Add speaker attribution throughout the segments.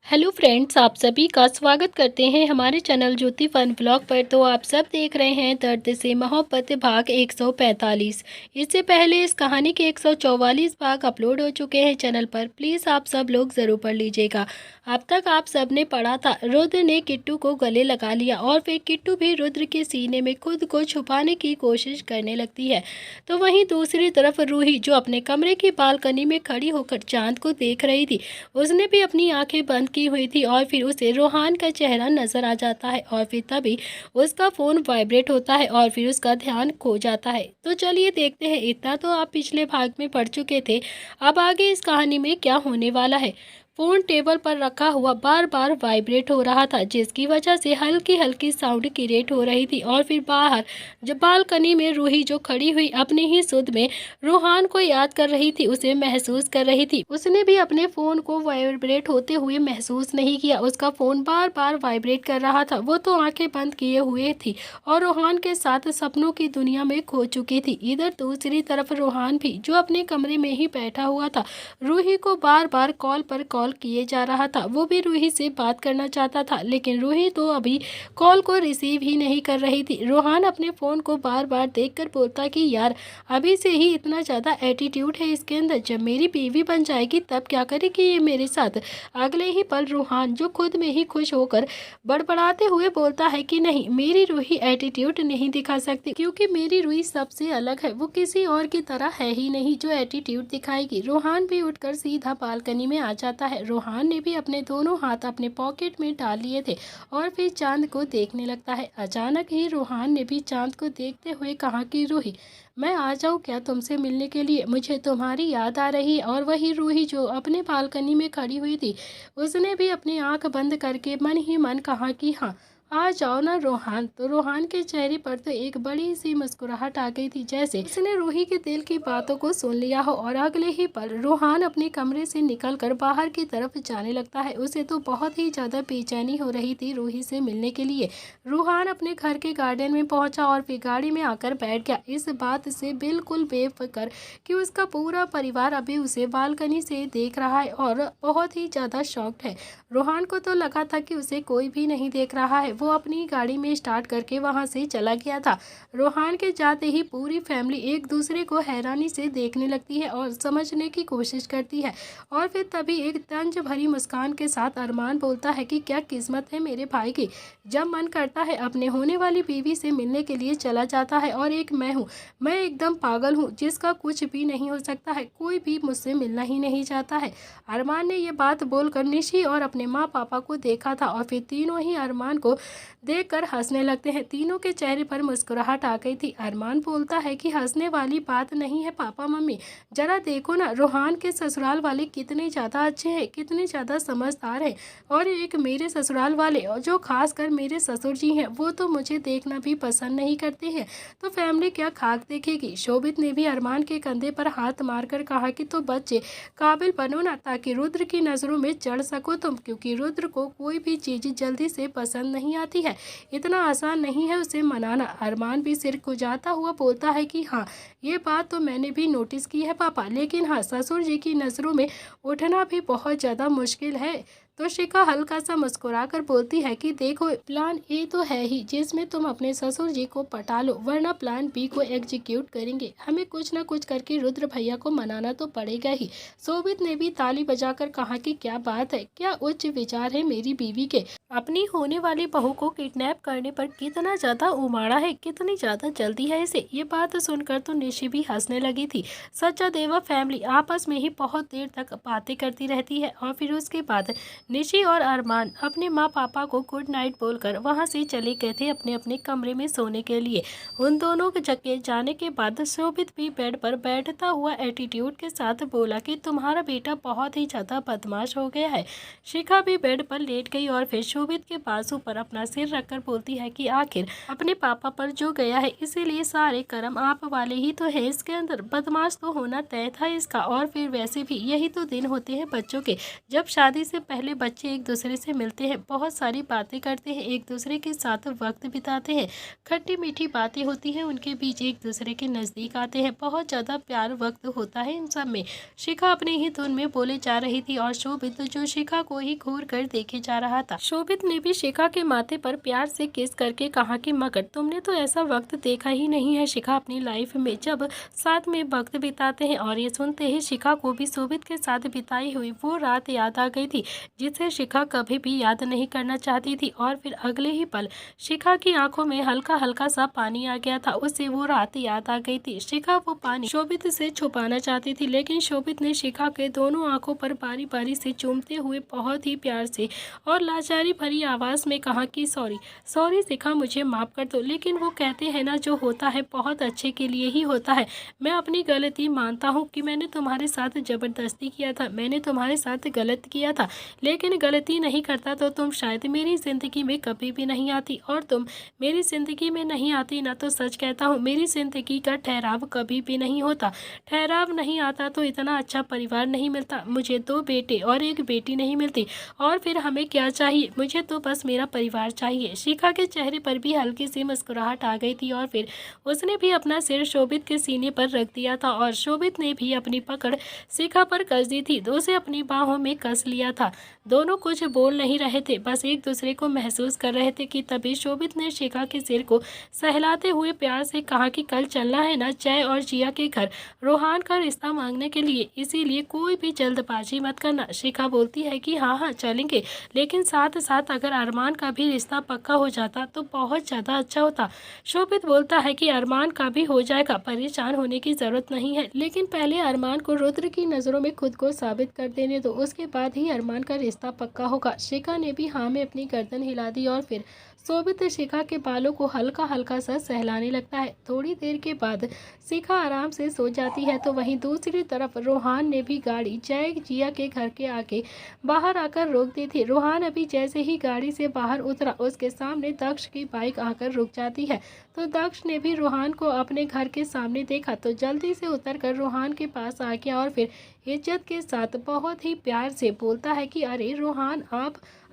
Speaker 1: Hello friends, आप सभी का स्वागत करते हैं हमारे चैनल ज्योति फन ब्लॉग पर। तो आप सब देख रहे हैं दर्द से मोहब्बत भाग 145। इससे पहले इस कहानी के 144 भाग अपलोड हो चुके हैं चैनल पर। प्लीज़ आप सब लोग ज़रूर पढ़ लीजिएगा। अब तक आप सब ने पढ़ा था रुद्र ने किट्टू को गले लगा लिया और फिर किट्टू भी रुद्र के सीने में खुद को छुपाने की कोशिश करने लगती है। तो वहीं दूसरी तरफ रूही, जो अपने कमरे की बालकनी में खड़ी होकर चांद को देख रही थी, उसने भी अपनी आंखें बंद की हुई थी और फिर उसे रोहान का चेहरा नजर आ जाता है और फिर तभी उसका फ़ोन वाइब्रेट होता है और फिर उसका ध्यान खो जाता है। तो चलिए देखते हैं। इतना तो आप पिछले भाग में पढ़ चुके थे, अब आगे इस कहानी में क्या होने वाला है। फ़ोन टेबल पर रखा हुआ बार बार वाइब्रेट हो रहा था, जिसकी वजह से हल्की हल्की साउंड क्रिएट हो रही थी। और फिर बाहर जब बालकनी में रूही, जो खड़ी हुई अपने ही सुध में रोहान को याद कर रही थी, उसे महसूस कर रही थी। उसने भी अपने फ़ोन को वाइब्रेट होते हुए महसूस नहीं किया। उसका फ़ोन बार बार वाइब्रेट कर रहा था। वो तो आंखें बंद किए हुए थी और रोहान के साथ सपनों की दुनिया में खो चुकी थी। इधर दूसरी तरफ रोहान भी, जो अपने कमरे में ही बैठा हुआ था, रूही को बार बार कॉल पर कॉल किए जा रहा था। वो भी रूही से बात करना चाहता था, लेकिन रूही तो अभी कॉल को रिसीव ही नहीं कर रही थी। रोहान अपने फ़ोन को बार बार देखकर बोलता कि यार, अभी से ही इतना ज़्यादा एटीट्यूड है इसके अंदर, जब मेरी बीवी बन जाएगी तब क्या करेगी ये मेरे साथ। अगले ही पल रोहान, जो खुद में ही खुश होकर बड़बड़ाते हुए बोलता है कि नहीं, मेरी रूही एटीट्यूड नहीं दिखा सकती, क्योंकि मेरी रूही सबसे अलग है। वो किसी और की तरह है ही नहीं जो एटीट्यूड दिखाएगी। रोहान भी उठकर सीधा बालकनी में आ जाता है। रोहान ने भी अपने दोनों हाथ अपने पॉकेट में डाल लिए थे और फिर चांद को देखने लगता है। अचानक ही रोहान ने भी चांद को देखते हुए कहा कि रूही, मैं आ जाऊँ क्या तुमसे मिलने के लिए? मुझे तुम्हारी याद आ रही है। और वही रूही, जो अपने बालकनी में खड़ी हुई थी, उसने भी अपनी आंख बंद करके मन ही मन कहा कि हाँ, आ जाओ ना रोहान। तो रोहान के चेहरे पर तो एक बड़ी सी मुस्कुराहट आ गई थी, जैसे उसने रूही के दिल की बातों को सुन लिया हो। और अगले ही पल रोहान अपने कमरे से निकलकर बाहर की तरफ जाने लगता है। उसे तो बहुत ही ज़्यादा बेचैनी हो रही थी रूही से मिलने के लिए। रोहान अपने घर के गार्डन में पहुंचा और फिर गाड़ी में आकर बैठ गया, इस बात से बिल्कुल बेफिक्र कि उसका पूरा परिवार अभी उसे बालकनी से देख रहा है और बहुत ही ज़्यादा शॉक्ड है। रोहान को तो लगा था कि उसे कोई भी नहीं देख रहा है। वो अपनी गाड़ी में स्टार्ट करके वहां से चला गया था। रोहान के जाते ही पूरी फैमिली एक दूसरे को हैरानी से देखने लगती है और समझने की कोशिश करती है। और फिर तभी एक तंज भरी मुस्कान के साथ अरमान बोलता है कि क्या किस्मत है मेरे भाई की, जब मन करता है अपने होने वाली बीवी से मिलने के लिए चला जाता है। और एक मैं हूँ, मैं एकदम पागल हूँ, जिसका कुछ भी नहीं हो सकता है। कोई भी मुझसे मिलना ही नहीं चाहता है। अरमान ने ये बात बोलकर निशी और अपने माँ पापा को देखा था और फिर तीनों ही अरमान को देखकर हंसने लगते हैं। तीनों के चेहरे पर मुस्कुराहट आ गई थी। अरमान बोलता है कि हंसने वाली बात नहीं है पापा मम्मी, जरा देखो ना, रोहान के ससुराल वाले कितने ज़्यादा अच्छे हैं, कितने ज़्यादा समझदार हैं। और एक मेरे ससुराल वाले, और जो खासकर मेरे ससुर जी हैं, वो तो मुझे देखना भी पसंद नहीं करते हैं। तो फैमिली क्या खाक देखेगी। शोभित ने भी अरमान के कंधे पर हाथ मारकर कहा कि तो बच्चे काबिल बनो ना, ताकि रुद्र की नज़रों में चढ़ सको तुम, क्योंकि रुद्र को कोई भी चीज़ जल्दी से पसंद नहीं आती है। इतना आसान नहीं है उसे मनाना। अरमान भी सिर खुजाता हुआ बोलता है कि हाँ, ये बात तो मैंने भी नोटिस की है पापा, लेकिन हाँ, ससुर जी की नज़रों में उठना भी बहुत ज़्यादा मुश्किल है। तो शिखा हल्का सा मुस्कुराकर बोलती है कि देखो, प्लान ए तो है ही, जिसमें तुम अपने ससुर जी को पटा लो, वरना प्लान बी को एग्जीक्यूट करेंगे। हमें कुछ ना कुछ करके रुद्र भैया को मनाना तो पड़ेगा ही। शोभित ने भी ताली बजाकर कहा कि क्या बात है, क्या उच्च विचार है मेरी बीवी के। अपनी होने वाली बहू को किडनैप करने पर कितना ज़्यादा उमाड़ा है, कितनी ज़्यादा जल्दी है इसे। ये बात सुनकर तो निशी भी हंसने लगी थी। सच्चा देवा फैमिली आपस में ही बहुत देर तक बातें करती रहती है और फिर उसके बाद निशी और अरमान अपने माँ पापा को गुड नाइट बोलकर वहाँ से चले गए थे अपने अपने कमरे में सोने के लिए। उन दोनों के जगह जाने के बाद शोभित भी बेड पर बैठता हुआ एटीट्यूड के साथ बोला कि तुम्हारा बेटा बहुत ही ज़्यादा बदमाश हो गया है। शिखा भी बेड पर लेट गई और फिर शोभित के बाजू पर अपना सिर रखकर बोलती है कि आखिर अपने पापा पर जो गया है, इसीलिए सारे कर्म आप वाले ही तो है इसके अंदर। बदमाश तो होना तय था इसका। और फिर वैसे भी यही तो दिन होते हैं बच्चों के, जब शादी से पहले बच्चे एक दूसरे से मिलते हैं, बहुत सारी बातें करते हैं, एक दूसरे के साथ वक्त बिताते हैं, खट्टी मीठी बातें होती हैं उनके बीच, एक दूसरे के नज़दीक आते हैं, बहुत ज़्यादा प्यार वक्त होता है इन सब में। शिखा अपने ही धुन में बोले जा रही थी और शोभित जो शिखा को ही घूर कर देखे जा रहा था। शोभित ने भी शिखा के माथे पर प्यार से किस करके कहा कि मगर तुमने तो ऐसा वक्त देखा ही नहीं है शिखा अपनी लाइफ में, जब साथ में वक्त बिताते हैं। और ये सुनते ही शिखा को भी शोभित के साथ बिताई हुई वो रात याद आ गई थी जिसे शिखा कभी भी याद नहीं करना चाहती थी। और फिर अगले ही पल शिखा की आंखों में हल्का हल्का सा पानी आ गया था, उससे वो रात याद आ गई थी। शिखा वो पानी शोभित से छुपाना चाहती थी, लेकिन शोभित ने शिखा के दोनों आंखों पर बारी बारी से चूमते हुए बहुत ही प्यार से और लाचारी भरी आवाज में कहा कि सॉरी सॉरी शिखा, मुझे माफ कर दो। लेकिन वो कहते हैं ना, जो होता है बहुत अच्छे के लिए ही होता है। मैं अपनी गलती मानता हूँ कि मैंने तुम्हारे साथ जबरदस्ती किया था, मैंने तुम्हारे साथ गलत किया था, लेकिन गलती नहीं करता तो तुम शायद मेरी ज़िंदगी में कभी भी नहीं आती। और तुम मेरी ज़िंदगी में नहीं आती ना, तो सच कहता हूँ मेरी ज़िंदगी का ठहराव कभी भी नहीं होता। ठहराव नहीं आता तो इतना अच्छा परिवार नहीं मिलता, मुझे 2 बेटे और 1 बेटी नहीं मिलती, और फिर हमें क्या चाहिए, मुझे तो बस मेरा परिवार चाहिए। शिखा के चेहरे पर भी हल्की सी मुस्कुराहट आ गई थी और फिर उसने भी अपना सिर शोभित के सीने पर रख दिया था और शोभित ने भी अपनी पकड़ शिखा पर कस दी थी, उसे अपनी बाहों में कस लिया था। दोनों कुछ बोल नहीं रहे थे, बस एक दूसरे को महसूस कर रहे थे कि तभी शोभित ने शिखा के सिर को सहलाते हुए प्यार से कहा कि कल चलना है ना जय और जिया के घर रोहान का रिश्ता मांगने के लिए, इसीलिए कोई भी जल्दबाजी मत करना। शिखा बोलती है कि हाँ हाँ चलेंगे, लेकिन साथ साथ अगर अरमान का भी रिश्ता पक्का हो जाता तो बहुत ज़्यादा अच्छा होता। शोभित बोलता है कि अरमान का भी हो जाएगा, परेशान होने की ज़रूरत नहीं है, लेकिन पहले अरमान को रुद्र की नज़रों में खुद को साबित कर देने दो, उसके बाद ही अरमान का रिश्ता पक्का होगा। शिखा ने भी हाँ में अपनी गर्दन हिला दी और फिर शोभित शिखा के बालों को हल्का हल्का सा सहलाने लगता है। थोड़ी देर के बाद शिखा आराम से सो जाती है, तो वहीं दूसरी तरफ रोहान ने भी गाड़ी जय जिया के घर के आगे बाहर आकर रोक दी थी। रोहान अभी जैसे ही गाड़ी से बाहर उतरा, उसके सामने दक्ष की बाइक आकर रुक जाती है, तो दक्ष ने भी रोहान को अपने घर के सामने देखा तो जल्दी से उतरकर रोहान के पास आ गया और फिर इज्जत के साथ बहुत ही प्यार से बोलता है कि अरे रोहान,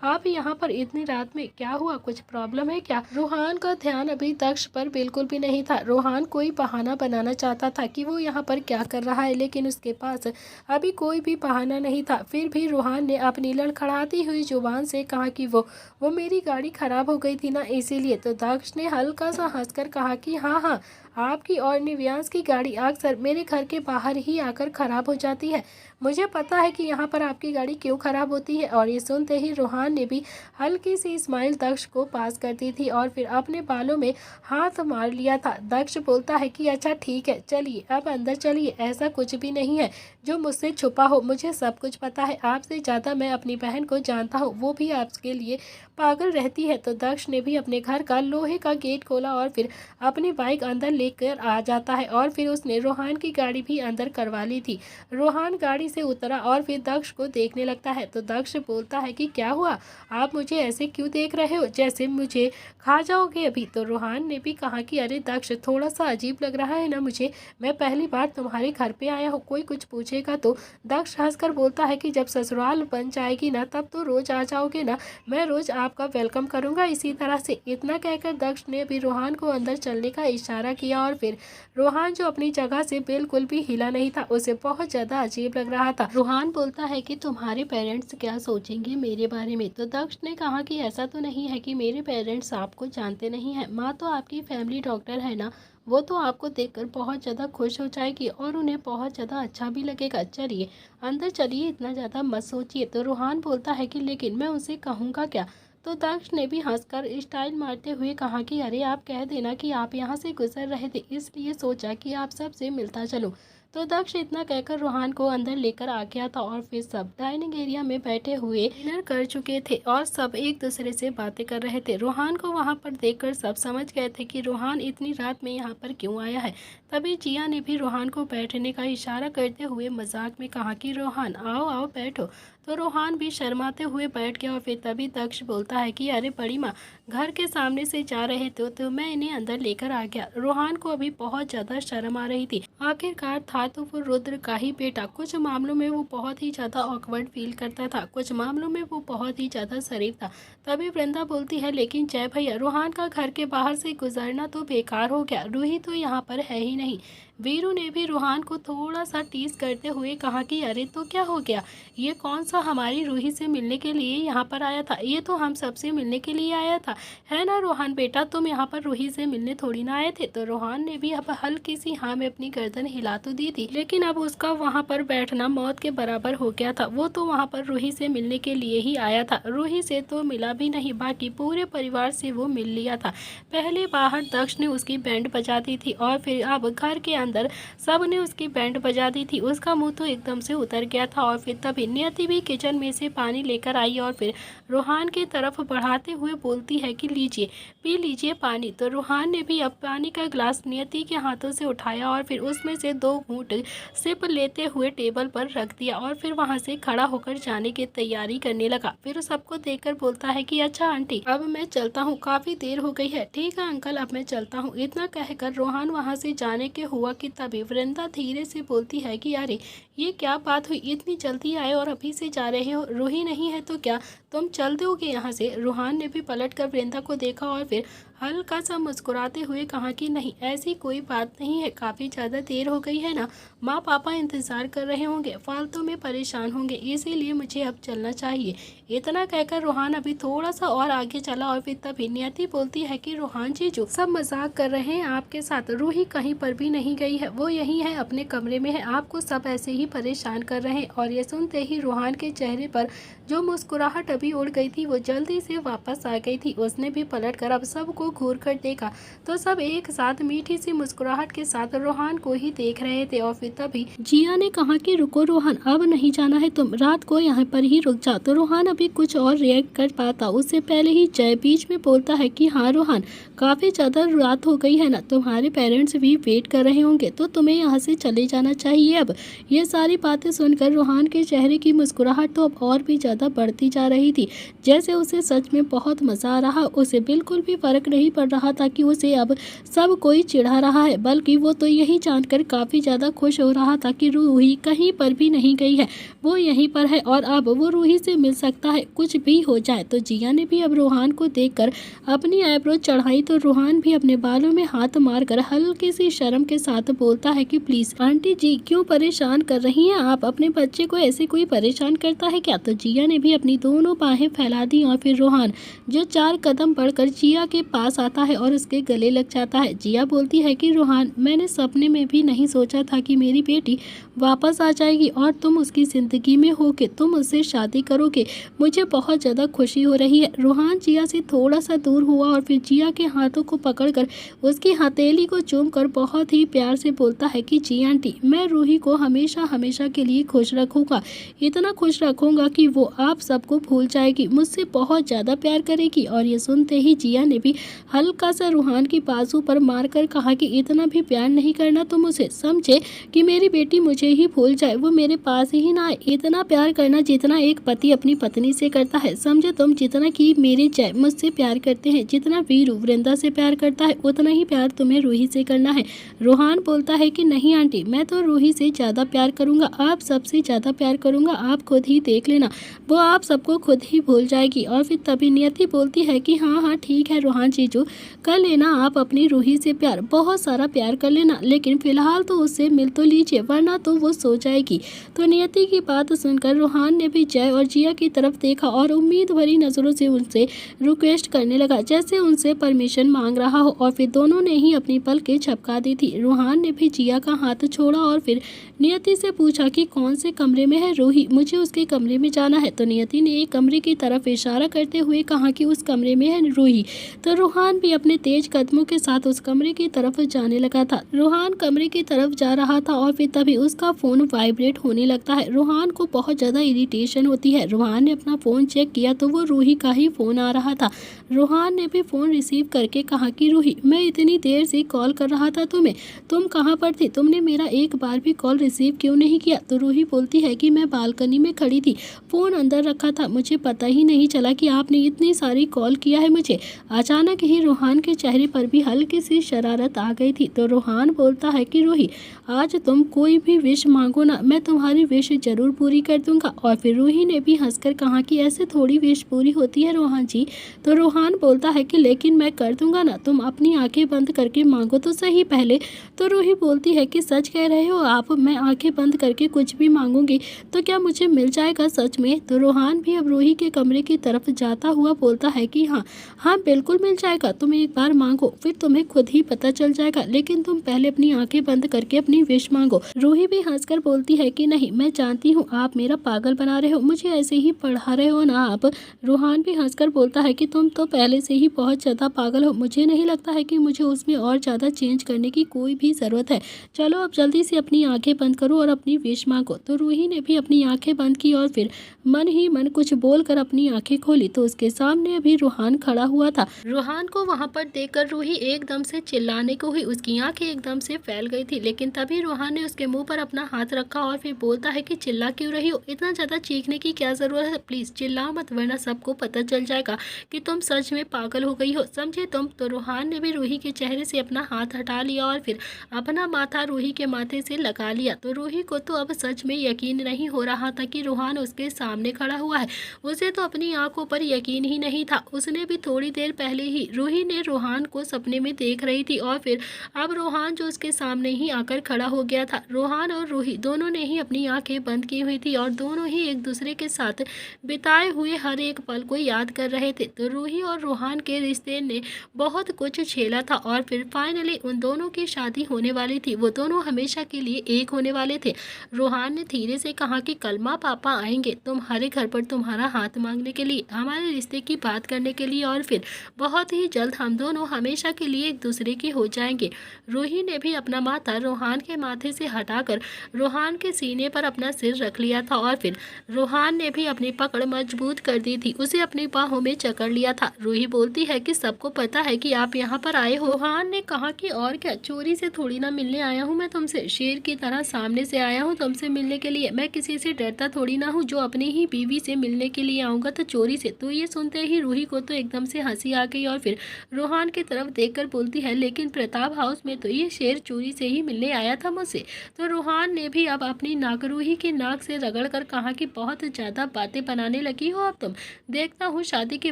Speaker 1: आप यहाँ पर इतनी रात में, क्या हुआ, कुछ प्रॉब्लम है क्या? रोहान का ध्यान अभी दक्ष पर बिल्कुल भी नहीं था। रोहान कोई बहाना बनाना चाहता था कि वो यहाँ पर क्या कर रहा है, लेकिन उसके पास अभी कोई भी बहाना नहीं था। फिर भी रोहान ने अपनी लड़खड़ाती हुई जुबान से कहा कि वो मेरी गाड़ी खराब हो गई थी ना, इसीलिए। तो दक्ष ने हल्का सा हंसकर कहा कि हाँ हाँ, आपकी और निव्यांश की गाड़ी अक्सर मेरे घर के बाहर ही आकर खराब हो जाती है, मुझे पता है कि यहाँ पर आपकी गाड़ी क्यों खराब होती है। और ये सुनते ही रोहान ने भी हल्की सी स्माइल दक्ष को पास कर दी थी और फिर अपने बालों में हाथ मार लिया था। दक्ष बोलता है कि अच्छा ठीक है, चलिए अब अंदर चलिए, ऐसा कुछ भी नहीं है जो मुझसे छुपा हो, मुझे सब कुछ पता है, आपसे ज़्यादा मैं अपनी बहन को जानता हूँ, वो भी आपके लिए पागल रहती है। तो दक्ष ने भी अपने घर का लोहे का गेट खोला और फिर अपनी बाइक अंदर लेकर आ जाता है और फिर उसने रोहान की गाड़ी भी अंदर करवा ली थी। रोहान गाड़ी से उतरा और फिर दक्ष को देखने लगता है, तो दक्ष बोलता है कि क्या हुआ, आप मुझे ऐसे क्यों देख रहे हो, जैसे मुझे खा जाओगे अभी? तो रोहान ने भी कहा कि अरे दक्ष, थोड़ा सा अजीब लग रहा है ना मुझे, मैं पहली बार तुम्हारे घर पे आया हूँ, कोई कुछ पूछेगा तो? दक्ष हंसकर बोलता है कि जब ससुराल बन जाएगी ना, तब तो रोज आ जाओगे ना, मैं रोज आपका वेलकम करूंगा इसी तरह से। इतना कहकर दक्ष ने भी रोहान को अंदर चलने का इशारा किया और फिर रोहान, जो अपनी जगह से बिल्कुल भी हिला नहीं था, उसे बहुत ज्यादा अजीब लग रहा था। रोहान बोलता है कि तुम्हारे पेरेंट्स क्या सोचेंगे मेरे बारे में? तो दक्ष ने कहा कि ऐसा तो नहीं है कि मेरे पेरेंट्स आपको जानते नहीं है, माँ तो आपकी फैमिली डॉक्टर है ना, वो तो आपको देखकर बहुत ज़्यादा खुश हो जाएगी और उन्हें बहुत ज़्यादा अच्छा भी लगेगा, चलिए अंदर चलिए, इतना ज़्यादा मत सोचिए। तो रोहान बोलता है कि लेकिन मैं उसे कहूँगा क्या? तो दक्ष ने भी हंसकर स्टाइल मारते हुए कहा कि अरे आप कह देना कि आप यहाँ से गुजर रहे थे, इसलिए सोचा कि आप सबसे मिलता चलूँ। तो दक्ष इतना कहकर रोहान को अंदर लेकर आ गया था और फिर सब डाइनिंग एरिया में बैठे हुए डिनर कर चुके थे और सब एक दूसरे से बातें कर रहे थे। रोहान को वहां पर देखकर सब समझ गए थे कि रोहान इतनी रात में यहाँ पर क्यों आया है। तभी जिया ने भी रोहान को बैठने का इशारा करते हुए मजाक में कहा कि रोहान आओ आओ बैठो। तो रोहान भी शर्माते हुए बैठ गया और फिर तभी दक्ष बोलता है कि अरे बड़ी माँ, घर के सामने से जा रहे थे तो मैं इन्हें अंदर लेकर आ गया। रोहान को अभी बहुत ज्यादा शर्म आ रही थी। आखिरकार था तो वो रुद्र का ही बेटा। कुछ मामलों में वो बहुत ही ज्यादा ऑकवर्ड फील करता था, कुछ मामलों में वो बहुत ही ज्यादा शरीफ था। तभी वृंदा बोलती है, लेकिन जय भैया, रोहान का घर के बाहर से गुजरना तो बेकार हो गया, रूही तो यहाँ पर है ही नहीं। वीरू ने भी रोहान को थोड़ा सा टीज करते हुए कहा कि अरे तो क्या हो गया, ये कौन सा हमारी रूही से मिलने के लिए यहाँ पर आया था, ये तो हम सबसे मिलने के लिए आया था, है ना रोहान बेटा, तुम यहाँ पर रूही से मिलने थोड़ी ना आए थे। तो रोहान ने भी अब हल्की सी हाँ में अपनी गर्दन हिला तो दी थी, लेकिन अब उसका वहाँ पर बैठना मौत के बराबर हो गया था। वो तो वहाँ पर रूही से मिलने के लिए ही आया था, रूही से तो मिला भी नहीं, बाकी पूरे परिवार से वो मिल लिया था। पहले बाहर दक्ष ने उसकी बैंड बजा दी थी और फिर अब घर के अंदर सब ने उसकी बैंड बजा दी थी। उसका मुंह तो एकदम से उतर गया था और फिर तभी नियति भी किचन में से पानी लेकर आई और फिर रोहान की तरफ बढ़ाते हुए बोलती है कि लीजिए, पी लीजिए पानी। तो रोहान ने भी अब पानी का ग्लास नियति के हाथों से उठाया और फिर उसमें से 2 घूंट सिप लेते हुए टेबल पर रख दिया और फिर वहां से खड़ा होकर जाने की तैयारी करने लगा। फिर सबको देखकर बोलता है कि अच्छा आंटी, अब मैं चलता हूँ, काफी देर हो गई है। ठीक है अंकल, अब मैं चलता हूँ। इतना कहकर रोहान वहां से जाने के हुआ कि तभी वृंदा धीरे से बोलती है कि अरे ये क्या बात हुई, इतनी जल्दी आए और अभी से जा रहे हो, रूही नहीं है तो क्या तुम चल दोगे यहाँ से। रोहान ने भी पलट कर वृंदा को देखा और फिर हल्का सा मुस्कुराते हुए कहा कि नहीं, ऐसी कोई बात नहीं है, काफ़ी ज़्यादा देर हो गई है ना, माँ पापा इंतज़ार कर रहे होंगे, फालतू में परेशान होंगे, इसीलिए मुझे अब चलना चाहिए। इतना कहकर रोहान अभी थोड़ा सा और आगे चला और फिर तभी नियति बोलती है कि रोहान जी, जो सब मजाक कर रहे हैं आपके साथ, रूही कहीं पर भी नहीं गई है, वो यही है, अपने कमरे में है, आपको सब ऐसे ही परेशान कर रहे हैं। और ये सुनते ही रोहान के चेहरे पर जो मुस्कुराहट अभी उड़ गई थी वो जल्दी से वापस आ गई थी। उसने भी पलट कर अब सबको घूर कर देखा तो सब एक साथ मीठी सी मुस्कुराहट के साथ रोहान को ही देख रहे थे। और फिर तभी जिया ने कहा कि रुको रोहान, अब नहीं जाना है, तुम रात को यहाँ पर ही रुक जाओ। तो रोहान अभी कुछ और रिएक्ट कर पाता उससे पहले ही जय बीच में बोलता है कि हाँ रोहान, काफ़ी ज़्यादा रात हो गई है ना, तुम्हारे पेरेंट्स भी वेट कर रहे होंगे, तो तुम्हें यहाँ से चले जाना चाहिए अब। ये सारी बातें सुनकर रोहान के चेहरे की मुस्कुराहट तो अब और भी ज़्यादा बढ़ती जा रही थी, जैसे उसे सच में बहुत मज़ा आ रहा। उसे बिल्कुल भी फर्क नहीं पड़ रहा था कि उसे अब सब कोई चिढ़ा रहा है, बल्कि वो तो यही जानकर काफ़ी ज़्यादा खुश हो रहा था कि रूही कहीं पर भी नहीं गई है, वो यहीं पर है और अब वो रूही से मिल सकता है, कुछ भी हो जाए। तो जिया ने भी अब रोहान को देखकर अपनी आईब्रो चढ़ाई तो रोहान भी अपने बालों में हाथ मारकर हल्की सी शर्म के साथ बोलता है कि प्लीज़ आंटी जी, क्यों परेशान कर रही हैं आप, अपने बच्चे को ऐसे कोई परेशान करता है क्या। तो जिया ने भी अपनी दोनों बाहें फैला दी और फिर रोहान जो 4 कदम बढ़कर जिया के पास आता है और उसके गले लग जाता है। जिया बोलती है कि रोहान, मैंने सपने में भी नहीं सोचा था कि मेरी बेटी वापस आ जाएगी और तुम उसकी ज़िंदगी में होके तुम उससे शादी करोगे, मुझे बहुत ज़्यादा खुशी हो रही है। रोहान जिया से थोड़ा सा दूर हुआ और फिर जिया के हाथों को पकड़कर उसकी हथेली को चूमकर बहुत ही प्यार से बोलता है कि जी आंटी, मैं रूही को हमेशा हमेशा के लिए खुश रखूँगा, इतना खुश रखूँगा कि वो आप सबको भूल जाएगी, मुझसे बहुत ज़्यादा प्यार करेगी। और ये सुनते ही जिया ने भी हल्का सा रोहान की बाजू पर मारकर कहा कि इतना भी प्यार नहीं करना तुम उसे, समझे कि मेरी बेटी मुझे ही भूल जाए, वो मेरे पास ही ना आए, इतना प्यार करना जितना एक पति अपनी पत्नी से करता है, समझे तुम, जितना कि मेरे जय मुझसे प्यार करते हैं, जितना वीरू वृंदा से प्यार करता है, उतना ही प्यार तुम्हें रूही से करना है। रोहान बोलता है कि नहीं आंटी, मैं तो रूही से ज़्यादा प्यार करूँगा, आप सबसे ज़्यादा प्यार करूँगा, आप खुद ही देख लेना, वो आप सबको खुद ही भूल जाएगी। और फिर तभी नियति बोलती है कि हाँ हाँ ठीक है रोहान जीजू, कर लेना आप अपनी रूही से प्यार, बहुत सारा प्यार कर लेना, लेकिन फिलहाल तो उससे मिल तो लीजिए, वरना तो वो सो जाएगी। तो नियति की बात सुनकर रोहान ने भी जय और जिया की तरफ देखा और उम्मीद भरी नज़रों से उनसे रिक्वेस्ट करने लगा, जैसे उनसे परमिशन मांग रहा हो। और फिर दोनों ने ही अपनी पलकें झपका दी थी। रोहान ने भी जिया का हाथ छोड़ा और फिर नियति से पूछा कि कौन से कमरे में है रूही, मुझे उसके कमरे में जाना है। तो नियति ने एक कमरे की तरफ इशारा करते हुए कहा कि उस कमरे में है रूही। तो रूहान भी अपने तेज कदमों के साथ उस कमरे की तरफ जाने लगा था। रूहान कमरे की तरफ जा रहा था और फिर तभी उसका फ़ोन वाइब्रेट होने लगता है। रूहान को बहुत ज़्यादा इरिटेशन होती है। रूहान ने अपना फ़ोन चेक किया तो वो रूही का ही फ़ोन आ रहा था। रूहान ने भी फ़ोन रिसीव करके कहा कि रूही, मैं इतनी देर से कॉल कर रहा था तुम्हें, तुम कहाँ पर थी? तुमने मेरा एक बार भी कॉल रिसीव क्यों नहीं किया? तो रूही बोलती है कि मैं बालकनी में खड़ी थी, फ़ोन अंदर रखा था, मुझे पता ही नहीं चला कि आपने इतनी सारी कॉल किया है मुझे। अचानक ही रूहान के चेहरे पर भी हल्की सी शरारत आ गई थी। तो रूहान बोलता है कि रूही, आज तुम कोई भी विश मांगो ना, मैं तुम्हारी विश जरूर पूरी कर दूंगा। और फिर रूही ने भी हंसकर कहा कि ऐसे थोड़ी विश पूरी होती है रूहान जी। तो रूहान बोलता है कि लेकिन मैं कर दूंगा ना, तुम अपनी आंखें बंद करके मांगो तो सही पहले। तो रूही बोलती है कि सच कह रहे हो आप? मैं आंखें बंद करके कुछ भी मांगूंगी तो क्या मुझे मिल जाएगा सच में? तो रूहान भी अब रूही के कमरे की तरफ जाता हुआ बोलता है कि हाँ हाँ बिल्कुल मिल जाएगा, तुम एक बार मांगो फिर तुम्हें खुद ही पता चल जाएगा, लेकिन तुम पहले अपनी आंखें बंद करके अपनी विश मांगो। रूही भी हंसकर बोलती है कि नहीं, मैं जानती हूँ आप मेरा पागल बना रहे हो, मुझे ऐसे ही पढ़ा रहे हो ना आप। रूहान भी हंसकर बोलता है कि तुम तो पहले से ही बहुत ज़्यादा पागल हो, मुझे नहीं लगता है कि मुझे उसमें और ज़्यादा चेंज करने की कोई भी ज़रूरत है। चलो अब जल्दी से अपनी आंखें बंद करो और अपनी विश मांगो। तो रूही ने भी अपनी आंखें बंद की और फिर मन ही मन कुछ बोलकर अपनी आंखें खोली तो उसके सामने अभी रूहान खड़ा हुआ था। रूहान को वहां पर देखकर रूही एकदम से चिल्लाने को हुई, उसकी आंखें एकदम से फैल गई थी। लेकिन तभी रूहान ने उसके मुंह पर अपना हाथ रखा और फिर बोलता है कि चिल्ला क्यों रही हो, इतना ज्यादा चीखने की क्या जरूरत है, प्लीज चिल्लाओ मत वरना सबको पता चल जाएगा कि तुम सच में पागल हो गई हो, समझे तुम। तो रूहान ने भी रूही के चेहरे से अपना हाथ हटा लिया और फिर अपना माथा रूही के माथे से लगा लिया। तो रूही को तो अब सच में यकीन नहीं हो रहा था कि रूहान उसके सामने खड़ा हुआ है। उसे तो अपनी आंखों पर यकीन ही नहीं था। उसने भी थोड़ी देर पहले ही रूही ने रूहान को सपने में देख रही थी और फिर अब रूहान जो उसके सामने ही आकर खड़ा हो गया था। रूहान और रूही दोनों ने ही अपनी आंखें बंद की हुई थी और दोनों ही एक दूसरे के साथ बिताए हुए हर एक पल को याद कर रहे थे। तो रूही और रूहान के रिश्ते ने बहुत कुछ झेला था और फिर फाइनली उन दोनों की शादी होने वाली थी। वो दोनों हमेशा के लिए एक होने वाले थे। रूहान ने धीरे से कहा कि कल माँ पापा आएंगे तुम्हारे घर पर तुम्हारा हाथ मांगने के लिए, हमारे रिश्ते की बात करने के लिए, और फिर बहुत ही जल्द हम दोनों हमेशा के लिए एक दूसरे के हो जाएंगे। रूही ने भी अपना माथा रूहान के माथे से हटाकर रूहान के सीने पर अपना सिर रख लिया था और फिर रूहान ने भी अपनी पकड़ मजबूत कर दी थी, उसे अपनी बाहों में जकड़ लिया था। रूही बोलती है कि सबको पता है कि आप यहाँ पर आए हो। रूहान ने कहा कि और क्या, चोरी से थोड़ी ना मिलने आया हूँ मैं तुमसे, शेर की तरह सामने से आया हूँ तुमसे मिलने के लिए, मैं किसी से डरता थोड़ी ना हूँ, जो अपनी ही बीवी से मिलने के लिए आऊँगा तो चोरी से। तो ये सुनते ही रूही को तो एकदम से हंसी आ गई और फिर रूहान की तरफ देखकर बोलती है लेकिन प्रताप हाउस में तो ये शेर चोरी से ही मिलने आया था मुझसे। तो रूहान ने भी अब अपनी नाक रूही की नाक से रगड़ कर कहा कि बहुत ज़्यादा बातें बनाने लगी हो अब तुम, देखता हूँ शादी के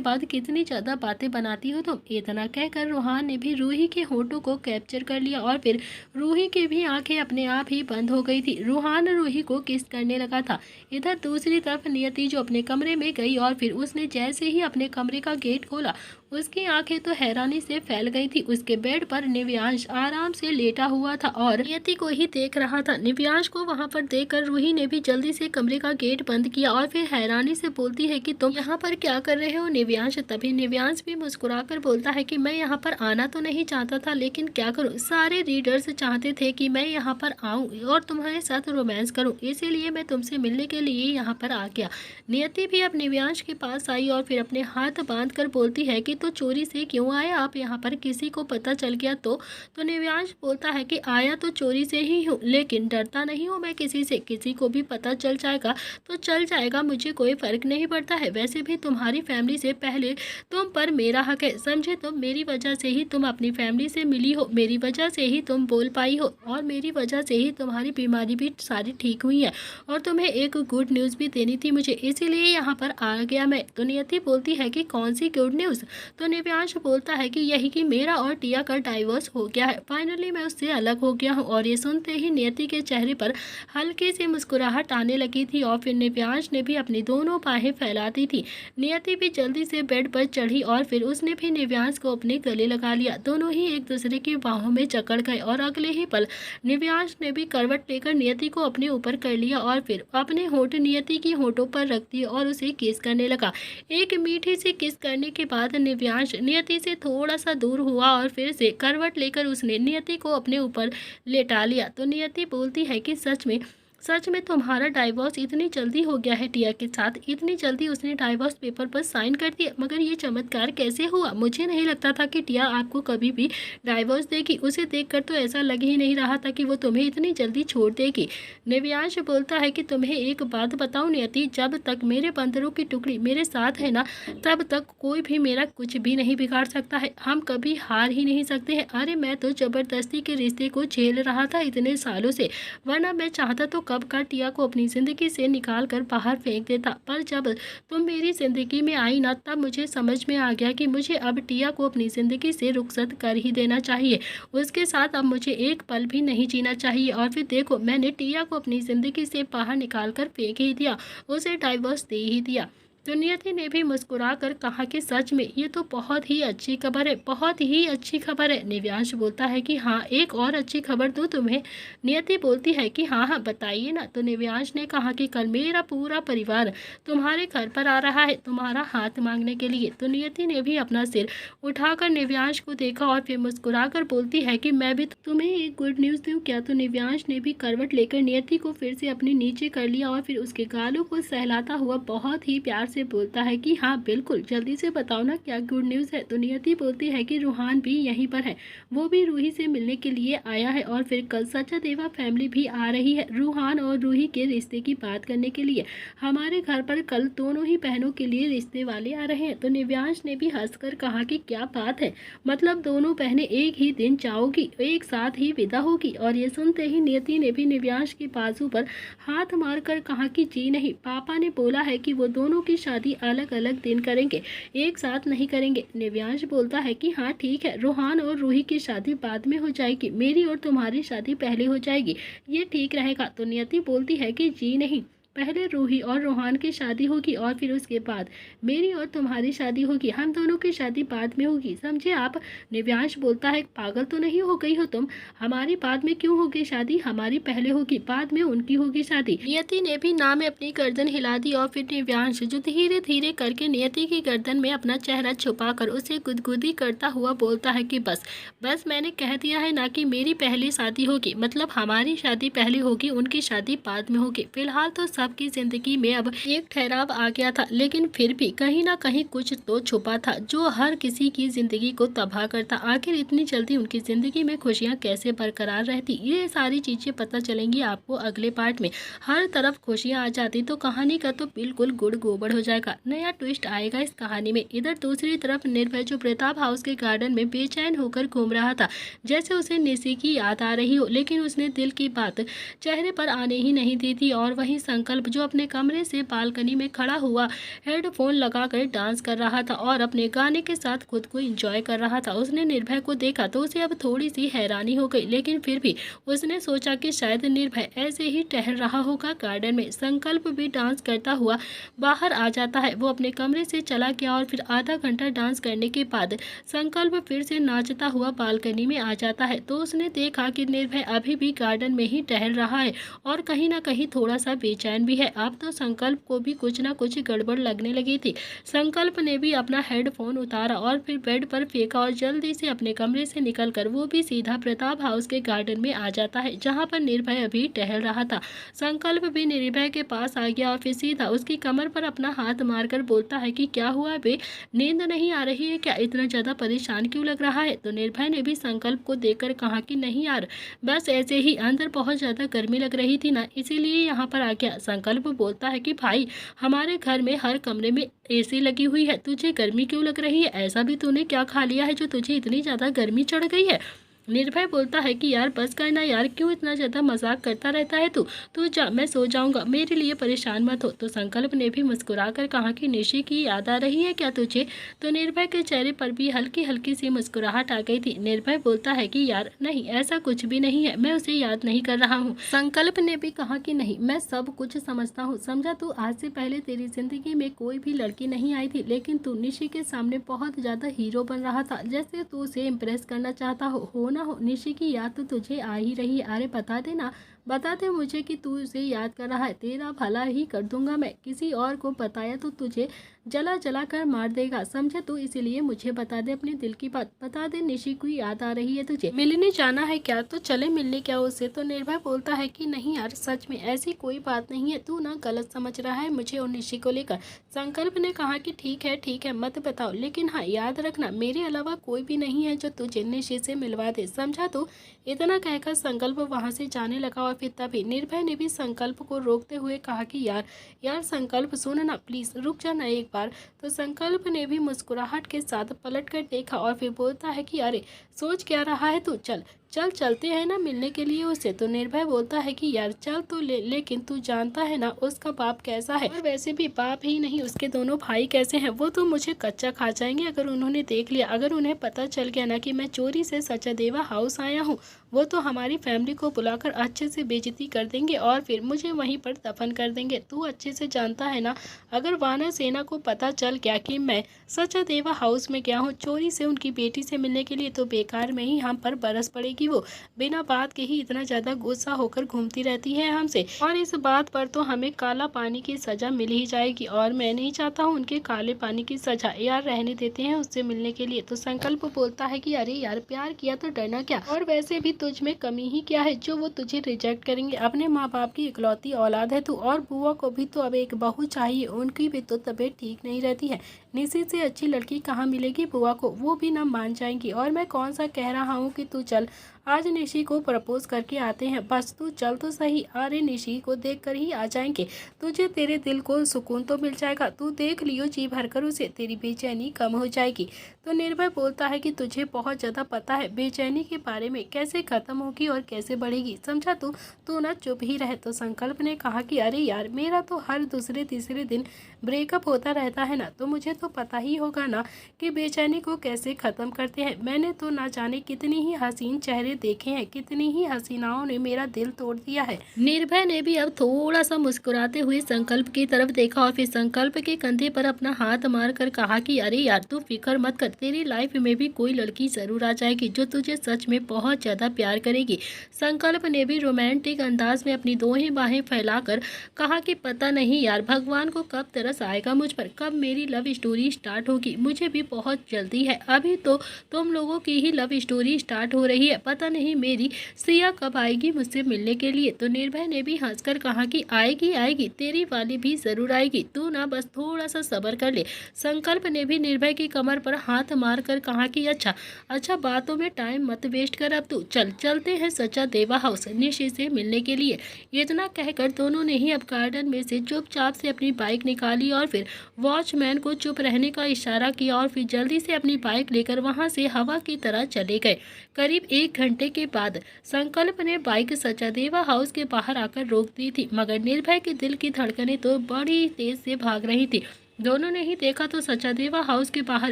Speaker 1: बाद कितनी ज़्यादा बातें बनाती हो तुम। इतना कहकर रूहान ने भी रूही के होठों को कैप्चर कर लिया और फिर रूही की भी आंखें अपने आप ही बंद हो गई थी। रूहान रूही को किस करने लगा था। इधर दूसरी तरफ नियति जो अपने कमरे में गई और फिर उसने जैसे ही अपने कमरे का गेट खोला उसकी आंखें तो हैरानी से फैल गई थी। उसके बेड पर निव्यांश आराम से लेटा हुआ था और नियति को ही देख रहा था। निव्यांश को वहां पर देखकर रूही ने भी जल्दी से कमरे का गेट बंद किया और फिर हैरानी से बोलती है कि तुम यहाँ पर क्या कर रहे हो निव्यांश। तभी निव्यांश भी मुस्कुराकर बोलता है कि मैं यहाँ पर आना तो नहीं चाहता था, लेकिन क्या करूँ, सारे रीडर्स चाहते थे कि मैं यहाँ पर आऊँ और तुम्हारे साथ रोमांस करूँ, इसीलिए मैं तुमसे मिलने के लिए यहाँ पर आ गया। नियति भी अब निव्यांश के पास आई और फिर अपने हाथ बांध कर बोलती है कि तो चोरी से क्यों आया आप यहाँ पर, किसी को पता चल गया तो निव्यांश बोलता है कि आया तो चोरी से ही हूँ, लेकिन डरता नहीं हूँ मैं किसी से, किसी को भी पता चल जाएगा तो चल जाएगा, मुझे कोई फर्क नहीं पड़ता है। वैसे भी तुम्हारी फैमिली से पहले तुम पर मेरा हक है, समझे तुम, मेरी वजह से ही तुम अपनी फैमिली से मिली हो, मेरी वजह से ही तुम बोल पाई हो और मेरी वजह से ही तुम्हारी बीमारी भी सारी ठीक हुई है और तुम्हें एक गुड न्यूज़ भी देनी थी मुझे, इसीलिए यहाँ पर आ गया मैं। तो नियति बोलती है कि कौन सी गुड न्यूज़। तो निव्यांश बोलता है कि यही कि मेरा और टिया का डाइवोर्स हो गया है, फाइनली मैं उससे अलग हो गया हूँ। और ये सुनते ही नियति के चेहरे पर हल्की सी मुस्कुराहट आने लगी थी और फिर निव्यांश ने भी अपनी दोनों बाहें फैलाती थी। नियति भी जल्दी से बेड पर चढ़ी और फिर उसने भी निव्यांश को अपने गले लगा लिया। दोनों ही एक दूसरे की बाहों में जकड़ गए और अगले ही पल निव्यांश ने भी करवट लेकर नियति को अपने ऊपर कर लिया और फिर अपने होठ नियति की होठों पर रख दिए और उसे किस करने लगा। एक मीठी सी किस करने के बाद निव्यांश नियति से थोड़ा सा दूर हुआ और फिर से करवट लेकर उसने नियति को अपने ऊपर लेटा लिया। तो नियति बोलती है कि सच में तुम्हारा डाइवोर्स इतनी जल्दी हो गया है टिया के साथ, इतनी जल्दी उसने डाइवोर्स पेपर पर साइन कर दिया। मगर ये चमत्कार कैसे हुआ? मुझे नहीं लगता था कि टिया आपको कभी भी डाइवोर्स देगी। उसे देखकर तो ऐसा लग ही नहीं रहा था कि वो तुम्हें इतनी जल्दी छोड़ देगी। निव्यांश बोलता है कि तुम्हें एक बात बताऊं नियति, जब तक मेरे बंदरों की टुकड़ी मेरे साथ है ना, तब तक कोई भी मेरा कुछ भी नहीं बिगाड़ सकता है। हम कभी हार ही नहीं सकते हैं। अरे मैं तो जबरदस्ती के रिश्ते को झेल रहा था इतने सालों से, वरना मैं चाहता तो कब का टिया को अपनी ज़िंदगी से निकाल कर बाहर फेंक देता। पर जब तुम मेरी ज़िंदगी में आई ना, तब मुझे समझ में आ गया कि मुझे अब टिया को अपनी ज़िंदगी से रुखसत कर ही देना चाहिए। उसके साथ अब मुझे एक पल भी नहीं जीना चाहिए। और फिर देखो, मैंने टिया को अपनी ज़िंदगी से बाहर निकाल कर फेंक ही दिया, उसे डाइवोर्स दे ही दिया। तो नियति ने भी मुस्कुरा कर कहा कि सच में ये तो बहुत ही अच्छी खबर है, बहुत ही अच्छी खबर है। निव्यांश बोलता है कि हाँ, एक और अच्छी खबर दूँ तुम्हें? नियति बोलती है कि हाँ हाँ बताइए ना। तो निव्यांश ने कहा कि कल मेरा पूरा परिवार तुम्हारे घर पर आ रहा है तुम्हारा हाथ मांगने के लिए। तो नियति ने भी अपना सिर उठाकर निव्यांश को देखा और फिर मुस्कुरा कर बोलती है कि मैं भी तुम्हें एक गुड न्यूज़ दूँ क्या? तो निव्यांश ने भी करवट लेकर नियति को फिर से अपने नीचे कर लिया और फिर उसके गालों को सहलाता हुआ बहुत ही प्यार से बोलता है कि हाँ बिल्कुल, जल्दी से बताओ ना क्या गुड न्यूज़ है। तो नियति बोलती है कि रूहान भी यहीं पर है, वो भी रूही से मिलने के लिए आया है और फिर कल सचादेवा फैमिली भी आ रही है रूहान और रूही के रिश्ते की बात करने के लिए। हमारे घर पर कल दोनों ही बहनों के लिए रिश्ते वाले आ रहे हैं। तो निव्यांश ने भी हंसकर कहा कि क्या बात है, मतलब दोनों बहनें एक ही दिन जाओगी, एक साथ ही विदा होगी। और ये सुनते ही नियति ने भी निव्यांश के बाजू पर हाथ मारकर कहा कि जी नहीं, पापा ने बोला है कि वो दोनों की शादी अलग अलग दिन करेंगे, एक साथ नहीं करेंगे। निव्यांश बोलता है कि हाँ ठीक है, रूहान और रूही की शादी बाद में हो जाएगी, मेरी और तुम्हारी शादी पहले हो जाएगी, ये ठीक रहेगा। तो नियति बोलती है कि जी नहीं, पहले रूही और रूहान की शादी होगी और फिर उसके बाद मेरी और तुम्हारी शादी होगी, हम दोनों की शादी बाद में होगी, समझे आप? निव्यांश बोलता है पागल तो नहीं हो गई हो तुम, हमारी बाद में क्यों होगी शादी, हमारी पहले होगी, बाद में उनकी होगी शादी। नियति ने भी ना में अपनी गर्दन हिला दी और फिर निव्यांश जो धीरे धीरे करके नियति की गर्दन में अपना चेहरा छुपाकर उसे गुदगुदी करता हुआ बोलता है कि बस मैंने कह दिया है ना कि मेरी पहली शादी होगी, मतलब हमारी शादी पहले होगी, उनकी शादी बाद में होगी। फिलहाल तो सबकी जिंदगी में अब एक ठहराव आ गया था, लेकिन फिर भी कहीं ना कहीं कुछ तो छुपा था जो हर किसी की जिंदगी को तबाह करता। आखिर इतनी जल्दी उनकी जिंदगी में खुशियां कैसे बरकरार रहती, ये सारी चीजें पता चलेंगी आपको अगले पार्ट में। हर तरफ खुशियां आ जाती तो कहानी का तो बिल्कुल गुड़ गोबर हो जाएगा, नया ट्विस्ट आएगा इस कहानी में। इधर दूसरी तरफ निर्भय जो प्रताप हाउस के गार्डन में बेचैन होकर घूम रहा था, जैसे उसे निशी की याद आ रही हो, लेकिन उसने दिल की बात चेहरे पर आने ही नहीं दी थी। और वहीं संकल्प जो अपने कमरे से बालकनी में खड़ा हुआ हेडफोन लगाकर डांस कर रहा था और अपने गाने के साथ खुद को एंजॉय कर रहा था। उसने निर्भय को देखा तो उसे अब थोड़ी सी हैरानी हो गई, लेकिन फिर भी उसने सोचा कि शायद निर्भय ऐसे ही टहल रहा होगा गार्डन में। संकल्प भी डांस करता हुआ बाहर आ जाता है। वो अपने कमरे से चला गया और फिर आधा घंटा डांस करने के बाद संकल्प फिर से नाचता हुआ बालकनी में आ जाता है। तो उसने देखा कि निर्भय अभी भी गार्डन में ही टहल रहा है और कहीं ना कहीं थोड़ा सा बेचैन भी है। अब तो संकल्प को भी कुछ ना कुछ गड़बड़ लगने लगी थी। संकल्प ने भी अपना हेडफोन उतारा और फिर बेड पर फेंका और जल्दी से अपने कमरे से निकलकर वो भी सीधा प्रताप हाउस के गार्डन में आ जाता है, जहाँ पर निर्भय अभी टहल रहा था। संकल्प भी निर्भय के पास आ गया और फिर सीधा उसकी कमर पर अपना हाथ मारकर बोलता है कि क्या हुआ बे, नींद नहीं आ रही है क्या, इतना ज्यादा परेशान क्यों लग रहा है? तो निर्भय ने भी संकल्प को देखकर कहा कि नहीं यार, बस ऐसे ही, अंदर बहुत ज्यादा गर्मी लग रही थी ना, इसीलिए यहाँ पर आ गया। संकल्प बोलता है कि भाई, हमारे घर में हर कमरे में एसी लगी हुई है, तुझे गर्मी क्यों लग रही है? ऐसा भी तूने क्या खा लिया है जो तुझे इतनी ज्यादा गर्मी चढ़ गई है? निर्भय बोलता है कि यार बस करना यार, क्यों इतना ज़्यादा मजाक करता रहता है तू जा, मैं सो जाऊंगा, मेरे लिए परेशान मत हो। तो संकल्प ने भी मुस्कुराकर कहा कि निशी की याद आ रही है क्या तुझे? तो निर्भय के चेहरे पर भी हल्की हल्की सी मुस्कुराहट आ गई थी। निर्भय बोलता है कि यार नहीं, ऐसा कुछ भी नहीं है, मैं उसे याद नहीं कर रहा हूँ। संकल्प ने भी कहा कि नहीं, मैं सब कुछ समझता हूँ, समझा तू, आज से पहले तेरी जिंदगी में कोई भी लड़की नहीं आई थी, लेकिन तू निशी के सामने बहुत ज़्यादा हीरो बन रहा था, जैसे तू उसे इम्प्रेस करना चाहता हो ना हो। निशी की याद तो तुझे आ ही रही है, अरे बता देना, बता दे मुझे कि तू उसे याद कर रहा है, तेरा भला ही कर दूंगा मैं। किसी और को बताया तो तुझे जला जला कर मार देगा, समझा तू? इसीलिए मुझे बता दे अपने दिल की बात, बता दे निशी को याद आ रही है तुझे, मिलने जाना है क्या? तो चले मिलने क्या उससे। तो निर्भय बोलता है कि नहीं यार, सच में ऐसी कोई बात नहीं है, तू ना गलत समझ रहा है मुझे और निशी को लेकर। संकल्प ने कहा कि ठीक है मत बताओ, लेकिन हाँ याद रखना मेरे अलावा कोई भी नहीं है जो तुझे निशी से मिलवा दे, समझा तू? इतना कहकर संकल्प वहां से जाने लगा और फिर तभी निर्भय ने भी संकल्प को रोकते हुए कहा कि यार यार संकल्प सुन ना, प्लीज रुक जाना एक बार। तो संकल्प ने भी मुस्कुराहट के साथ पलट कर देखा और फिर बोलता है कि अरे सोच क्या रहा है तू, चल चल चलते हैं ना मिलने के लिए उसे। तो निर्भय बोलता है कि यार चल तो लेकिन तू जानता है ना उसका बाप कैसा है, और वैसे भी बाप ही नहीं उसके दोनों भाई कैसे हैं, वो तो मुझे कच्चा खा जाएंगे अगर उन्होंने देख लिया। अगर उन्हें पता चल गया ना कि मैं चोरी से सचादेवा हाउस आया हूँ, वो तो हमारी फैमिली को बुलाकर अच्छे से बेइज्जती कर देंगे और फिर मुझे वहीं पर दफन कर देंगे। तू अच्छे से जानता है ना, अगर वानर सेना को पता चल गया कि मैं सचादेवा हाउस में गया हूँ चोरी से उनकी बेटी से मिलने के लिए, तो बेकार में ही हम पर बरस पड़ेगी। वो बिना बात के ही इतना ज्यादा गुस्सा होकर घूमती रहती है हमसे, और इस बात पर तो हमें काला पानी की सजा मिल ही जाएगी, और मैं नहीं चाहता हूँ उनके काले पानी की सजा। यार रहने देते हैं उससे मिलने के लिए। तो संकल्प बोलता है कि अरे यार प्यार किया तो डरना क्या, और वैसे भी तुझ में कमी ही क्या है जो वो तुझे रिजेक्ट करेंगे। अपने माँ बाप की इकलौती औलाद है तू, और बुआ को भी तो अब एक बहू चाहिए, उनकी भी तो तबीयत ठीक नहीं रहती है। निशी से अच्छी लड़की कहाँ मिलेगी बुआ को, वो भी ना मान जाएंगी। और मैं कौन सा कह रहा हूँ कि तू चल आज निशी को प्रपोज करके आते हैं, बस तू चल तो सही। अरे निशी को देख कर ही आ जाएंगे, तुझे तेरे दिल को सुकून तो मिल जाएगा, तू देख लियो जी भरकर उसे, तेरी बेचैनी कम हो जाएगी। तो निर्भय बोलता है कि तुझे बहुत ज़्यादा पता है बेचैनी के बारे में, कैसे ख़त्म होगी और कैसे बढ़ेगी, समझा तू? तू ना चुप ही रहे। तो संकल्प ने कहा कि अरे यार मेरा तो हर दूसरे तीसरे दिन ब्रेकअप होता रहता है ना, तो मुझे तो पता ही होगा ना कि बेचैनी को कैसे ख़त्म करते हैं। मैंने तो ना जाने कितनी ही हसीन चेहरे देखे हैं, कितनी ही हसीनाओं ने मेरा दिल तोड़ दिया है। निर्भय ने भी अब थोड़ा सा मुस्कुराते हुए संकल्प की तरफ देखा और फिर संकल्प के कंधे पर अपना हाथ मार कर कहा कि अरे यार तू फिक्र मत कर, तेरी लाइफ में भी कोई लड़की जरूर आ जाएगी जो तुझे सच में बहुत ज्यादा प्यार करेगी। संकल्प ने भी रोमांटिक अंदाज में अपनी दोनों बाहें फैलाकर कहा कि पता नहीं यार भगवान को कब तरस आएगा मुझ पर, कब मेरी लव स्टोरी स्टार्ट होगी, मुझे भी बहुत जल्दी है। अभी तो तुम लोगों की ही लव स्टोरी स्टार्ट हो रही है, पता नहीं मेरी सिया कब आएगी मुझसे मिलने के लिए। तो निर्भय ने भी हंसकर कहा कि आएगी आएगी, तेरी वाली भी जरूर आएगी, तू ना बस थोड़ा सा सब्र कर ले। संकल्प ने भी निर्भय की कमर पर हाथ मार कर कहा कि अच्छा अच्छा बातों में टाइम मत वेस्ट कर, अब तू चल चलते हैं सचादेवा हाउस निशी से मिलने के लिए। इतना कहकर दोनों ने ही अब गार्डन में से चुपचाप से अपनी बाइक निकाली और फिर वॉचमैन को चुप रहने का इशारा किया और फिर जल्दी से अपनी बाइक लेकर वहां से हवा की तरह चले गए। करीब 1 घंटे के बाद संकल्प ने बाइक सचादेवा हाउस के बाहर आकर रोक दी थी, मगर निर्भय के दिल की धड़कनें तो बड़ी तेज से भाग रही थी। दोनों ने ही देखा तो सचादेवा हाउस के बाहर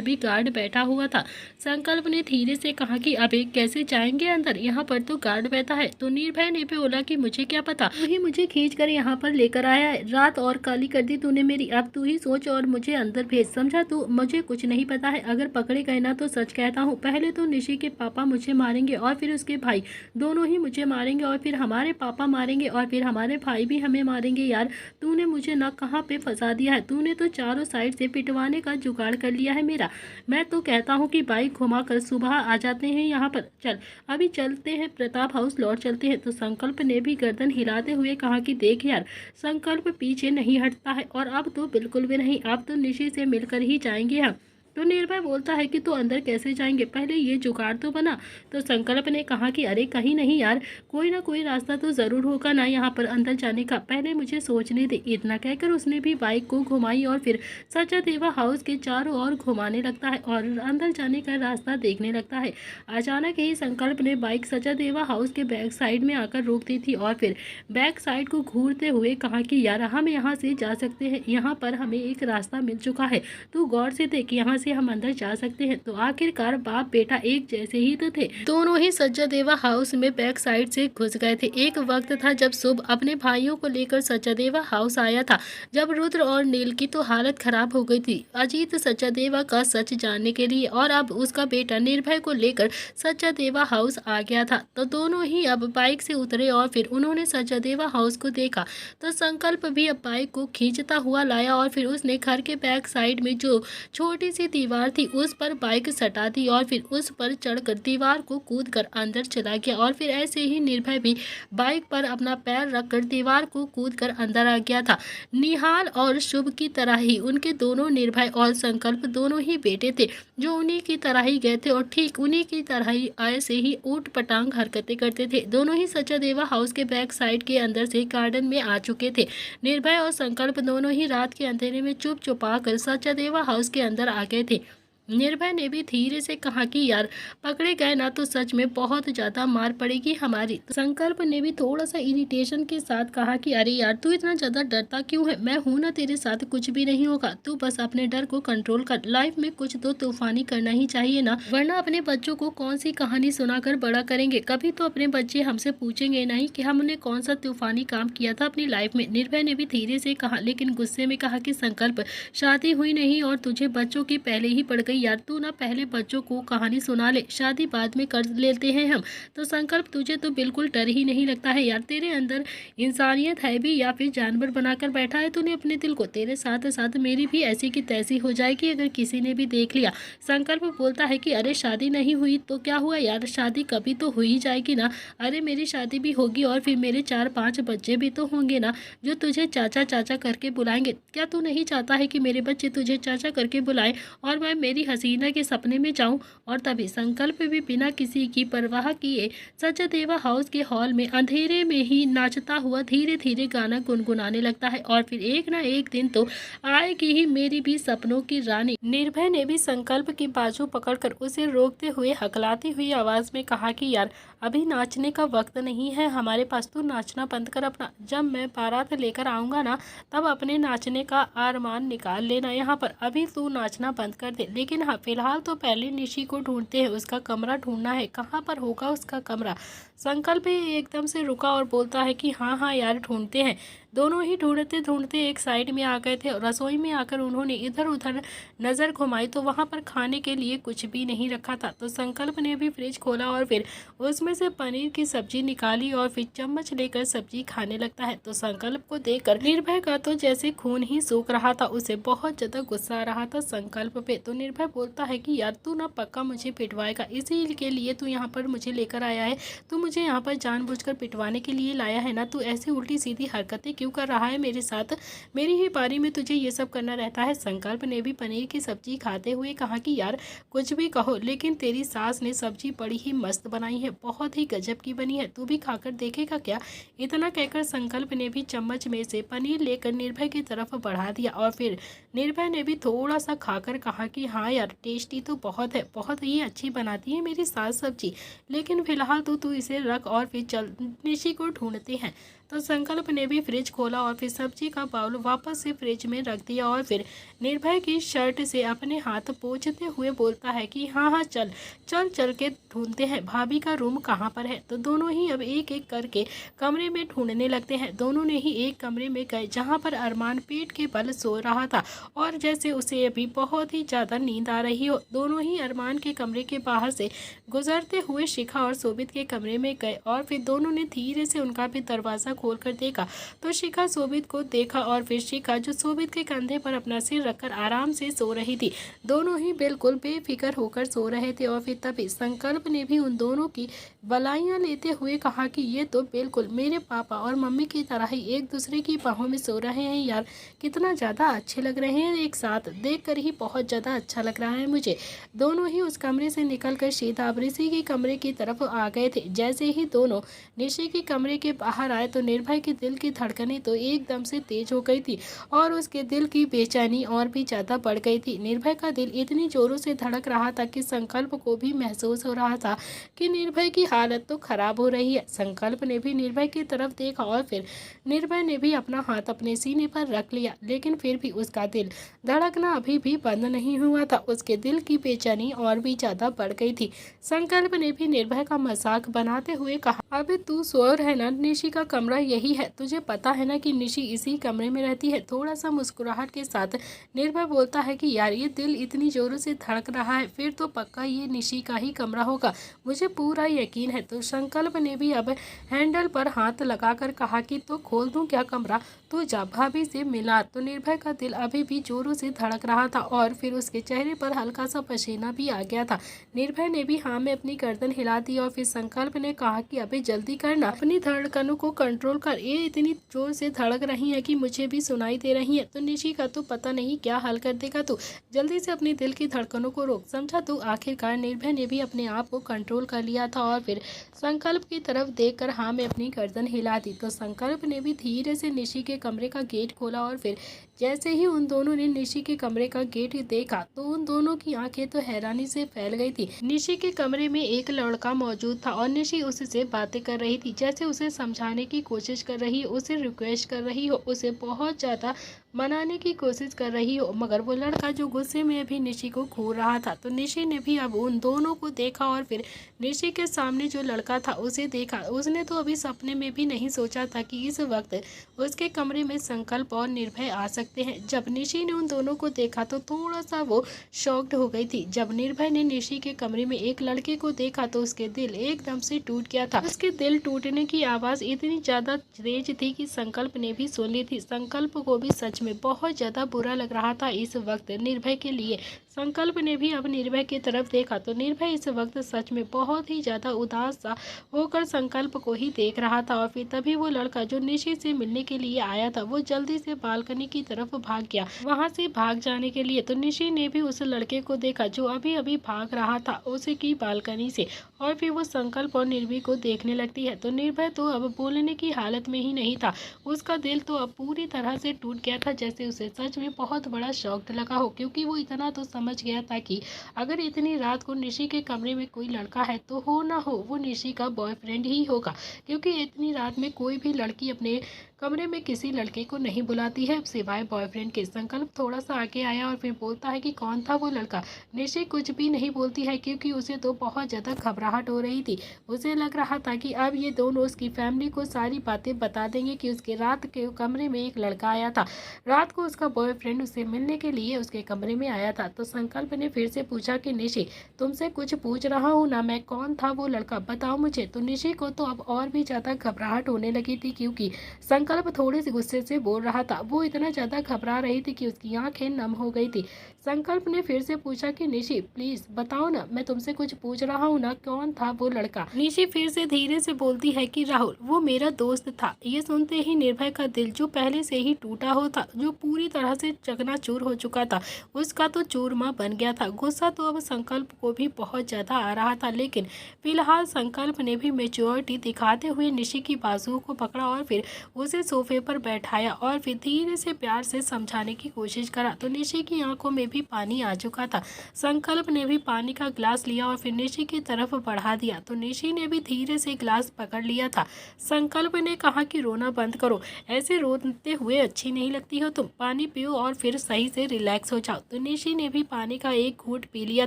Speaker 1: भी गार्ड बैठा हुआ था। संकल्प ने धीरे से कहा कि अबे कैसे जाएंगे अंदर, यहाँ पर तो गार्ड बैठा है। तो निर्भय ने भी बोला कि मुझे क्या पता, तू ही मुझे खींच कर यहाँ पर लेकर आया है, रात और काली कर दी तूने मेरी, अब तू ही सोच और मुझे अंदर भेज, समझा तू? मुझे कुछ नहीं पता है, अगर पकड़े गए ना तो सच कहता हूँ, पहले तो निशी के पापा मुझे मारेंगे और फिर उसके भाई, दोनों ही मुझे मारेंगे और फिर हमारे पापा मारेंगे और फिर हमारे भाई भी हमें मारेंगे। यार तूने मुझे ना कहाँ पे फंसा दिया है, तूने तो चारों साइड से पिटवाने का जुगाड़ कर लिया है मेरा। मैं तो कहता हूँ कि बाइक घुमा कर सुबह आ जाते हैं यहाँ पर, चल अभी चलते हैं प्रताप हाउस लौट चलते हैं। तो संकल्प ने भी गर्दन हिलाते हुए कहा कि देख यार संकल्प पीछे नहीं हटता है, और अब तो बिल्कुल भी नहीं, अब तो निशी से मिलकर ही जाएंगे हम। तो निर्भय बोलता है कि तो अंदर कैसे जाएंगे, पहले ये जुगाड़ तो बना। तो संकल्प ने कहा कि अरे कहीं नहीं यार, कोई ना कोई रास्ता तो जरूर होगा ना यहाँ पर अंदर जाने का, पहले मुझे सोचने दे। इतना कहकर उसने भी बाइक को घुमाई और फिर सचादेवा हाउस के चारों ओर घुमाने लगता है और अंदर जाने का रास्ता देखने लगता है। अचानक ही संकल्प ने बाइक सचादेवा हाउस के बैक साइड में आकर रोक दी थी और फिर बैक साइड को घूरते हुए कहा कि यार हम यहाँ से जा सकते हैं, यहाँ पर हमें एक रास्ता मिल चुका है, तू गौर से देख, यहाँ से हम अंदर जा सकते हैं। तो आखिरकार बाप बेटा एक जैसे ही तो थे। दोनों ही सचादेवा हाउस में बैक साइड से घुस गए थे। एक वक्त था जब शुभ अपने भाइयों को लेकर सचादेवा हाउस आया था, जब रुद्र और नील की तो हालत खराब हो गई थी अजीत सचादेवा का सच जानने के लिए, और अब उसका बेटा निर्भय को लेकर सचादेवा हाउस आ गया था। तो दोनों ही अब बाइक से उतरे और फिर उन्होंने सचादेवा हाउस को देखा। तो संकल्प भी अब बाइक को खींचता हुआ लाया और फिर उसने घर के बैक साइड में जो छोटी सी दीवार थी उस पर बाइक सटा दी और फिर उस पर चढ़कर दीवार को कूदकर अंदर चला गया। और फिर ऐसे ही निर्भय भी बाइक पर अपना पैर रखकर दीवार को कूदकर अंदर आ गया था। निहाल और शुभ की तरह ही उनके दोनों निर्भय और संकल्प दोनों ही बेटे थे जो उन्हीं की तरह ही गए थे और ठीक उन्हीं की तरह ही ऐसे ही ऊट पटांग हरकतें करते थे। दोनों ही सचादेवा हाउस के बैक साइड के अंदर से गार्डन में आ चुके थे। निर्भय और संकल्प दोनों ही रात के अंधेरे में चुप चुपा कर सचादेवा हाउस के अंदर आ गए थे। निर्भय ने भी धीरे से कहा कि यार पकड़े गए ना तो सच में बहुत ज्यादा मार पड़ेगी हमारी। तो संकल्प ने भी थोड़ा सा इरिटेशन के साथ कहा कि अरे यार तू इतना ज्यादा डरता क्यों है, मैं हूं ना तेरे साथ, कुछ भी नहीं होगा, तू बस अपने डर को कंट्रोल कर। लाइफ में कुछ तो तूफानी करना ही चाहिए ना, वरना अपने बच्चों को कौन सी कहानी सुनाकर बड़ा करेंगे। कभी तो अपने बच्चे हमसे पूछेंगे नहीं कि हमने कौन सा तूफानी काम किया था अपनी लाइफ में। निर्भय ने भी धीरे से कहा, लेकिन गुस्से में कहा कि संकल्प शादी हुई नहीं और तुझे बच्चों की पहले ही पड़ गई यार, तू ना पहले बच्चों को कहानी सुना ले, शादी बाद में कर लेते हैं हम। तो संकल्प तुझे तो बिल्कुल डर ही नहीं लगता है यार, तेरे अंदर इंसानियत है भी या फिर जानवर बनाकर बैठा है तूने अपने दिल को। तेरे साथ साथ मेरी भी ऐसी की तैसी हो जाएगी अगर किसी ने भी देख लिया। संकल्प बोलता है कि अरे शादी नहीं हुई तो क्या हुआ यार, शादी कभी तो हो ही जाएगी ना। अरे मेरी शादी भी होगी और फिर मेरे 4-5 बच्चे भी तो होंगे ना जो तुझे चाचा चाचा करके बुलाएंगे। क्या तू नहीं चाहता है कि मेरे बच्चे तुझे चाचा करके बुलाएं और मैं मेरी हसीना के सपने में जाऊं। और तभी संकल्प भी बिना किसी की परवाह किए सचादेवा हाउस के हॉल में अंधेरे में ही नाचता हुआ धीरे धीरे गाना गुनगुनाने लगता है। और फिर एक ना एक दिन तो आएगी ही मेरी भी सपनों की रानी। निर्भय ने भी संकल्प की बाजू पकड़कर उसे रोकते हुए हकलाती हुई आवाज में कहा कि यार अभी नाचने का वक्त नहीं है हमारे पास, तू नाचना बंद कर अपना। जब मैं बारात लेकर आऊँगा ना तब अपने नाचने का अरमान निकाल लेना यहाँ पर, अभी तू नाचना बंद कर दे। लेकिन हाँ फिलहाल तो पहले निशी को ढूंढते हैं, उसका कमरा ढूंढना है, कहाँ पर होगा उसका कमरा। संकल्प एकदम से रुका और बोलता है कि हाँ हाँ यार ढूंढते हैं। दोनों ही ढूंढते ढूंढते एक साइड में आ गए थे और रसोई में आकर उन्होंने इधर उधर नज़र घुमाई तो वहाँ पर खाने के लिए कुछ भी नहीं रखा था। तो संकल्प ने भी फ्रिज खोला और फिर उसमें से पनीर की सब्जी निकाली और फिर चम्मच लेकर सब्जी खाने लगता है। तो संकल्प को देखकर निर्भय का तो जैसे खून ही सूख रहा था, उसे बहुत ज़्यादा गुस्सा आ रहा था संकल्प पे। तो निर्भय बोलता है कि यार तू ना पक्का मुझे पिटवाएगा, इसी के लिए तू यहाँ पर मुझे लेकर आया है, तू मुझे यहाँ पर जानबूझकर पिटवाने के लिए लाया है ना, तू ऐसी उल्टी सीधी हरकतें क्यों कर रहा है मेरे साथ, मेरी ही बारी में तुझे ये सब करना रहता है। संकल्प ने भी पनीर की सब्जी खाते हुए कहा कि यार कुछ भी कहो लेकिन तेरी सास ने सब्जी बड़ी ही मस्त बनाई है, बहुत ही गजब की बनी है, तू भी खाकर देखेगा क्या। इतना कहकर संकल्प ने भी चम्मच में से पनीर लेकर निर्भय की तरफ बढ़ा दिया और फिर निर्भय ने भी थोड़ा सा खाकर कहा कि हाँ यार टेस्टी तो बहुत है, बहुत ही अच्छी बनाती है मेरी सास सब्जी, लेकिन फिलहाल तो तू इसे रख और फिर चल निशी को ढूंढते हैं। तो संकल्प ने भी फ्रिज खोला और फिर सब्जी का बाउल वापस से फ्रिज में रख दिया और फिर निर्भय की शर्ट से अपने हाथ पोंछते हुए बोलता है कि हाँ हाँ चल चल चल के ढूंढते हैं भाभी का रूम कहाँ पर है। तो दोनों ही अब एक एक करके कमरे में ढूंढने लगते हैं। दोनों ने ही एक कमरे में गए जहाँ पर अरमान पेट के बल सो रहा था और जैसे उसे अभी बहुत ही ज़्यादा नींद आ रही हो। दोनों ही अरमान के कमरे के बाहर से गुजरते हुए शिखा और शोभित के कमरे में गए और फिर दोनों ने धीरे से उनका भी दरवाज़ा खोलकर देखा। तो शिखा शोभित को देखा और फिर शिखा जो शोभित के कंधे पर अपना सिर रखकर आराम से सो रही थी। दोनों ही बिल्कुल बेफिक्र होकर सो रहे थे और फिर तभी संकल्प ने भी उन दोनों की बलाइयाँ लेते हुए कहा कि ये तो बिल्कुल मेरे पापा और मम्मी की तरह ही एक दूसरे की बाहों में सो रहे हैं यार, कितना ज़्यादा अच्छे लग रहे हैं एक साथ, देखकर ही बहुत ज़्यादा अच्छा लग रहा है मुझे। दोनों ही उस कमरे से निकलकर सीधा ऋषि के कमरे की तरफ आ गए थे। जैसे ही दोनों ऋषि के कमरे के बाहर आए तो निर्भय के दिल की धड़कनें तो एकदम से तेज हो गई थी और उसके दिल की बेचैनी और भी ज़्यादा बढ़ गई थी। निर्भय का दिल इतनी जोरों से धड़क रहा था कि संकल्प को भी महसूस हो रहा था कि निर्भय की हालत तो खराब हो रही है। संकल्प ने भी निर्भय की तरफ देखा और फिर निर्भय ने भी अपना हाथ अपने सीने पर रख लिया, लेकिन फिर भी उसका दिल धड़कना अभी भी बंद नहीं हुआ था। उसके दिल की बेचैनी और भी ज़्यादा बढ़ गई थी। संकल्प ने भी निर्भय का मजाक बनाते हुए कहा, अबे तू सो है ना, निशी का कमरा यही है, तुझे पता है ना कि निशी इसी कमरे में रहती है। थोड़ा सा मुस्कुराहट के साथ निर्भय बोलता है कि यार ये दिल इतनी जोरों से धड़क रहा है, फिर तो पक्का ये निशी का ही कमरा होगा, मुझे पूरा यकीन है। तो संकल्प ने भी अब हैंडल पर हाथ लगाकर कहा कि तो खोल दूं क्या कमरा, तो जा भाभी से मिला। तो निर्भय का दिल अभी भी जोरों से धड़क रहा था और फिर उसके चेहरे पर हल्का सा पसीना भी आ गया था। निर्भय ने भी हाँ में अपनी गर्दन हिला दी और फिर संकल्प ने कहा कि अबे जल्दी करना, अपनी धड़कनों को कंट्रोल कर, ये इतनी जोर से धड़क रही है कि मुझे भी सुनाई दे रही है। तो निशी का तो पता नहीं क्या हाल कर देगा, तू जल्दी से अपने दिल की धड़कनों को रोक, समझा तू। आखिरकार निर्भय ने भी अपने आप को कंट्रोल कर लिया था और फिर संकल्प की तरफ देखकर हाँ में अपनी गर्दन हिला दी। तो संकल्प ने भी धीरे से निशी के कमरे का गेट खोला और फिर जैसे ही उन दोनों ने निशी के कमरे का गेट देखा तो उन दोनों की आंखें तो हैरानी से फैल गई थी। निशी के कमरे में एक लड़का मौजूद था और निशी उससे बातें कर रही थी, जैसे उसे समझाने की कोशिश कर रही हो, उसे रिक्वेस्ट कर रही हो, उसे बहुत ज़्यादा मनाने की कोशिश कर रही हो, मगर वो लड़का जो गुस्से में भी निशी को घूर रहा था। तो निशी ने भी अब उन दोनों को देखा और फिर निशी के सामने जो लड़का था उसे देखा। उसने तो अभी सपने में भी नहीं सोचा था कि इस वक्त उसके कमरे में संकल्प और निर्भय आ सकते हैं। जब निशी ने उन दोनों को देखा तो थोड़ा सा वो शॉक्ड हो गई थी। जब निर्भय ने निशी के कमरे में एक लड़के को देखा तो उसके दिल एकदम से टूट गया था। उसके दिल टूटने की आवाज़ इतनी ज़्यादा तेज थी कि संकल्प ने भी सुन ली थी। संकल्प को भी सच में बहुत ज़्यादा बुरा लग रहा था इस वक्त निर्भय के लिए। संकल्प ने भी अब निर्भय की तरफ देखा तो निर्भय इस वक्त सच में बहुत ही ज़्यादा उदास सा होकर संकल्प को ही देख रहा था। और फिर तभी वो लड़का जो निशी से मिलने के लिए आया था वो जल्दी से बालकनी की तरफ भाग गया। वहां से भाग जाने के लिए तो निशी ने भी उस लड़के को देखा जो अभी अभी भाग रहा था उसकी बालकनी से, और फिर वो संकल्प और निर्भय को देखने लगती है। तो निर्भय तो अब बोलने की हालत में ही नहीं था, उसका दिल तो अब पूरी तरह से टूट गया था, जैसे उसे सच में बहुत बड़ा शॉक लगा हो, क्योंकि वो इतना तो समझ गया था कि अगर इतनी रात को निशी के कमरे में कोई लड़का है तो हो ना हो वो निशी का बॉयफ्रेंड ही होगा, क्योंकि इतनी रात में कोई भी लड़की अपने कमरे में किसी लड़के को नहीं बुलाती है सिवाय बॉयफ्रेंड के। संकल्प थोड़ा सा आगे आया और फिर बोलता है कि कौन था वो लड़का। निशी कुछ भी नहीं बोलती है क्योंकि उसे तो बहुत ज़्यादा घबराहट हो रही थी। उसे लग रहा था कि अब ये दोनों उसकी फैमिली को सारी बातें बता देंगे कि उसके रात के कमरे में एक लड़का आया था, रात को उसका बॉयफ्रेंड उससे मिलने के लिए उसके कमरे में आया था। तो संकल्प ने फिर से पूछा कि निशी तुमसे कुछ पूछ रहा हूँ ना मैं, कौन था वो लड़का बताओ मुझे। तो निशी को तो अब और भी ज़्यादा घबराहट होने लगी थी, क्योंकि संकल्प थोड़े से गुस्से से बोल रहा था। वो इतना ज़्यादा घबरा रही थी कि उसकी आंखें नम हो गई थी। संकल्प ने फिर से पूछा कि निशी प्लीज बताओ ना, मैं तुमसे कुछ पूछ रहा हूँ ना, कौन था वो लड़का। निशी फिर से धीरे से बोलती है कि राहुल वो मेरा दोस्त था। ये सुनते ही निर्भय का दिल जो पहले से ही टूटा हो था, जो पूरी तरह से चकनाचूर हो चुका था, उसका तो चूरमा बन गया था। गुस्सा तो अब संकल्प को भी बहुत ज़्यादा आ रहा था, लेकिन फिलहाल संकल्प ने भी मेच्योरिटी दिखाते हुए निशी की बाजुओं को पकड़ा और फिर उसे सोफे पर बैठाया और फिर धीरे से प्यार से समझाने की कोशिश करा। तो निशी की आंखों में भी पानी आ चुका था। संकल्प ने भी पानी का ग्लास लिया और फिर निशी की तरफ बढ़ा दिया। तो निशी ने भी धीरे से ग्लास पकड़ लिया था। संकल्प ने कहा कि रोना बंद करो, ऐसे रोते हुए अच्छी नहीं लगती हो तुम, पानी पियो और फिर सही से रिलैक्स हो जाओ। तो निशी ने भी पानी का एक घूंट पी लिया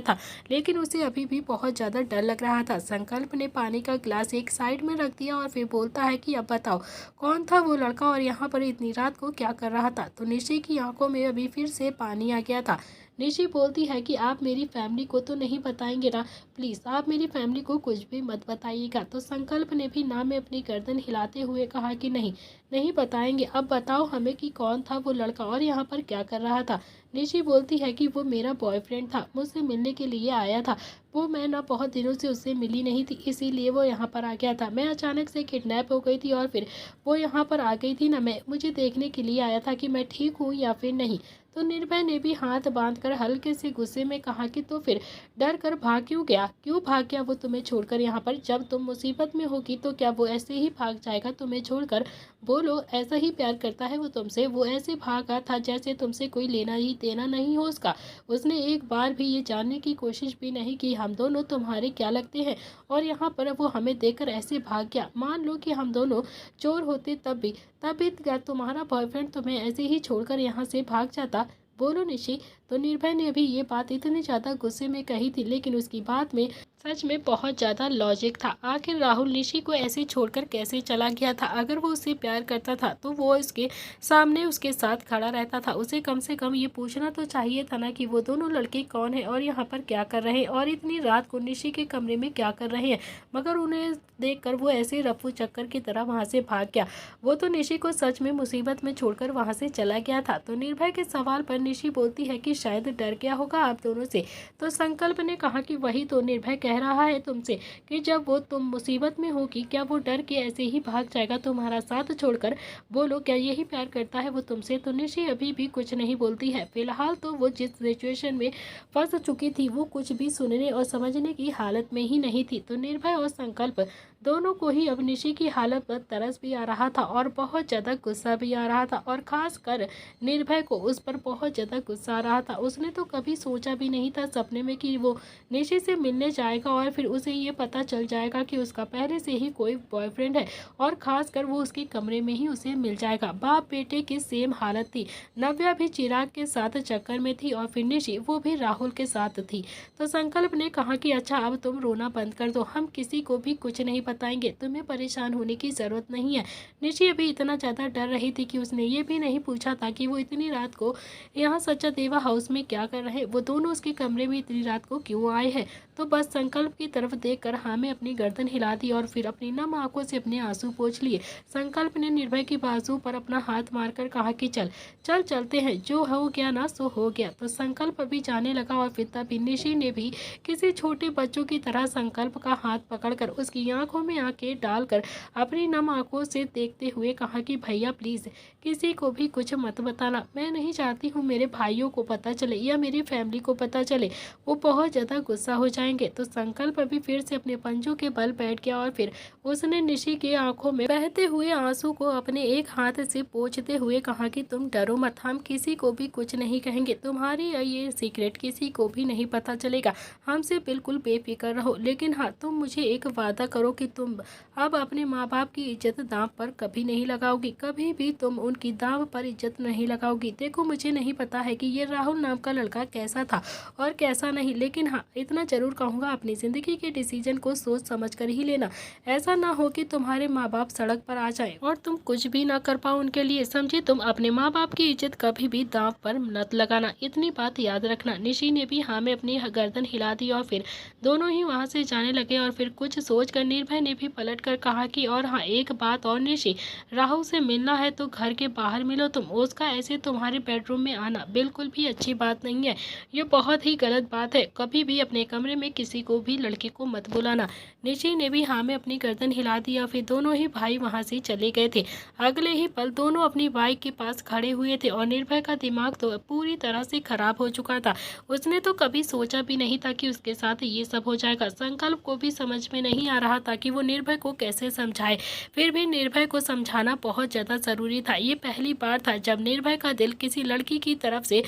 Speaker 1: था, लेकिन उसे अभी भी बहुत ज़्यादा डर लग रहा था। संकल्प ने पानी का ग्लास एक साइड में रख दिया और फिर बोलता है कि अब बताओ कौन था वो लड़का और यहाँ पर इतनी रात को क्या कर रहा था। तो निशी की आंखों में अभी फिर से पानी आ गया था। निशी बोलती है कि आप मेरी फैमिली को तो नहीं बताएंगे ना, प्लीज़ आप मेरी फैमिली को कुछ भी मत बताइएगा। तो संकल्प ने भी ना में अपनी गर्दन हिलाते हुए कहा कि नहीं नहीं बताएंगे, अब बताओ हमें कि कौन था वो लड़का और यहाँ पर क्या कर रहा था। निशी बोलती है कि वो मेरा बॉयफ्रेंड था, मुझसे मिलने के लिए आया था, वो मैं ना बहुत दिनों से उससे मिली नहीं थी, इसीलिए वो यहाँ पर आ गया था। मैं अचानक से किडनैप हो गई थी और फिर वो यहाँ पर आ गई थी ना, मैं मुझे देखने के लिए आया था कि मैं ठीक हूँ या फिर नहीं। तो निर्भय ने भी हाथ बांधकर हल्के से गुस्से में कहा कि तो फिर डर कर भाग क्यों गया? क्यों भाग गया वो तुम्हें छोड़कर यहाँ पर? जब तुम मुसीबत में होगी तो क्या वो ऐसे ही भाग जाएगा तुम्हें छोड़कर? बोलो, ऐसा ही प्यार करता है वो तुमसे? वो ऐसे भागा था जैसे तुमसे कोई लेना ही देना नहीं हो उसका। उसने एक बार भी ये जानने की कोशिश भी नहीं की हम दोनों तुम्हारे क्या लगते हैं, और यहाँ पर वो हमें देखकर ऐसे भाग गया। मान लो कि हम दोनों चोर होते तब भी क्या तुम्हारा बॉयफ्रेंड तुम्हें ऐसे ही छोड़कर यहाँ से भाग जाता? बोलो निशी। तो निर्भय ने भी ये बात इतनी ज़्यादा गुस्से में कही थी, लेकिन उसकी बात में सच में बहुत ज़्यादा लॉजिक था। आखिर राहुल निशी को ऐसे छोड़कर कैसे चला गया था? अगर वो उससे प्यार करता था तो वो इसके सामने उसके साथ खड़ा रहता था। उसे कम से कम ये पूछना तो चाहिए था ना कि वो दोनों लड़के कौन है और यहाँ पर क्या कर रहे हैं, और इतनी रात को निशी के कमरे में क्या कर रहे हैं। मगर उन्हें देखकर वो ऐसे रफू चक्कर की तरह वहाँ से भाग गया। वो तो निशी को सच में मुसीबत में छोड़कर वहाँ से चला गया था। तो निर्भय के सवाल पर निशी बोलती है कि शायद डर गया होगा आप दोनों से। तो संकल्प ने कहा कि वही तो निर्भय कह रहा है तुमसे कि जब वो तुम मुसीबत में होगी क्या वो डर के ऐसे ही भाग जाएगा तुम्हारा साथ छोड़कर? बोलो, क्या यही प्यार करता है वो तुमसे? तो निशी अभी भी कुछ नहीं बोलती है। फिलहाल तो वो जिस सिचुएशन में फंस चुकी थी वो कुछ भी सुनने और समझने की हालत में ही नहीं थी। तो निर्भय और संकल्प दोनों को ही अब निशी की हालत पर तरस भी आ रहा था और बहुत ज़्यादा गुस्सा भी आ रहा था, और ख़ास कर निर्भय को उस पर बहुत ज़्यादा गुस्सा आ रहा था। उसने तो कभी सोचा भी नहीं था सपने में कि वो निशी से मिलने जाएगा और फिर उसे ये पता चल जाएगा कि उसका पहले से ही कोई बॉयफ्रेंड है, और ख़ास कर वो उसके कमरे में ही उसे मिल जाएगा। बाप बेटे की सेम हालत थी। नव्या भी चिराग के साथ चक्कर में थी और फिर निशी वो भी राहुल के साथ थी। तो संकल्प ने कहा कि अच्छा, अब तुम रोना बंद कर दो, हम किसी को भी कुछ नहीं बताएंगे, तुम्हें परेशान होने की ज़रूरत नहीं है। निशी अभी इतना ज़्यादा डर रही थी कि उसने ये भी नहीं पूछा था कि वो इतनी रात को यहाँ सचादेवा हाउस में क्या कर रहे हैं, वो दोनों उसके कमरे में इतनी रात को क्यों आए हैं। तो बस संकल्प की तरफ देखकर हाँ में अपनी गर्दन हिला दी और फिर अपनी नम आंखों से अपने आंसू पोंछ लिए। संकल्प ने निर्भय की बाजू पर अपना हाथ मारकर कहा कि चल चल चलते हैं, जो हो गया ना सो हो गया। तो संकल्प अभी जाने लगा और फिर तभी निशी ने भी किसी छोटे बच्चों की तरह संकल्प का हाथ पकड़कर उसकी आंखों में आंखें डालकर अपनी नम आंखों से देखते हुए कहा कि भैया प्लीज़ किसी को भी कुछ मत बताना, मैं नहीं चाहती हूँ मेरे भाइयों को पता चले या मेरी फैमिली को पता चले, वो बहुत ज़्यादा गुस्सा हो जाएंगे। तो संकल्प अभी फिर से अपने पंजों के बल बैठ गया और फिर उसने निशी की आंखों में बहते हुए आंसू को अपने एक हाथ से पोंछते हुए कहा कि तुम डरो मत, हम किसी को भी कुछ नहीं कहेंगे, तुम्हारी ये सीक्रेट किसी को भी नहीं पता चलेगा, हमसे बिल्कुल बेफिक्र रहो। लेकिन हाँ, तुम मुझे एक वादा करो कि तुम अब अपने माँ बाप की इज्जत दांव पर कभी नहीं लगाओगी, कभी भी तुम उनकी दांव पर इज्जत नहीं लगाओगी। देखो, मुझे नहीं पता है कि ये राहुल नाम का लड़का कैसा था और कैसा नहीं, लेकिन हाँ, इतना जरूर कहूँगा अपनी ज़िंदगी के डिसीजन को सोच समझ कर ही लेना। ऐसा ना हो कि तुम्हारे माँ बाप सड़क पर आ जाए और तुम कुछ भी ना कर पाओ उनके लिए। समझी? तुम अपने माँ बाप की इज्जत कभी भी दांव पर मत लगाना, इतनी बात याद रखना। निशी ने भी हाँ में अपनी गर्दन हिला दी और फिर दोनों ही वहाँ से जाने लगे। और फिर कुछ सोच कर निर्भय ने भी पलट कर कहा कि और हाँ, एक बात और निशी, राहुल से मिलना है तो घर के बाहर मिलो तुम, उसका ऐसे तुम्हारे बेडरूम में आना बिल्कुल भी अच्छी बात नहीं है, ये बहुत ही गलत बात है। कभी भी अपने कमरे में किसी को भी लड़के को मत बुलाना। निशी ने भी हाँ में अपनी गर्दन हिला दी और फिर दोनों ही भाई वहाँ से चले गए थे। अगले ही पल दोनों अपनी बाइक के पास खड़े हुए थे और निर्भय का दिमाग तो पूरी तरह से खराब हो चुका था। उसने तो कभी सोचा भी नहीं था कि उसके साथ ये सब हो जाएगा। संकल्प को भी समझ में नहीं आ रहा था कि वो निर्भय को कैसे समझाए, फिर भी निर्भय को समझाना बहुत ज़्यादा ज़रूरी था। ये पहली बार था जब निर्भय का दिल किसी लड़की की तरफ से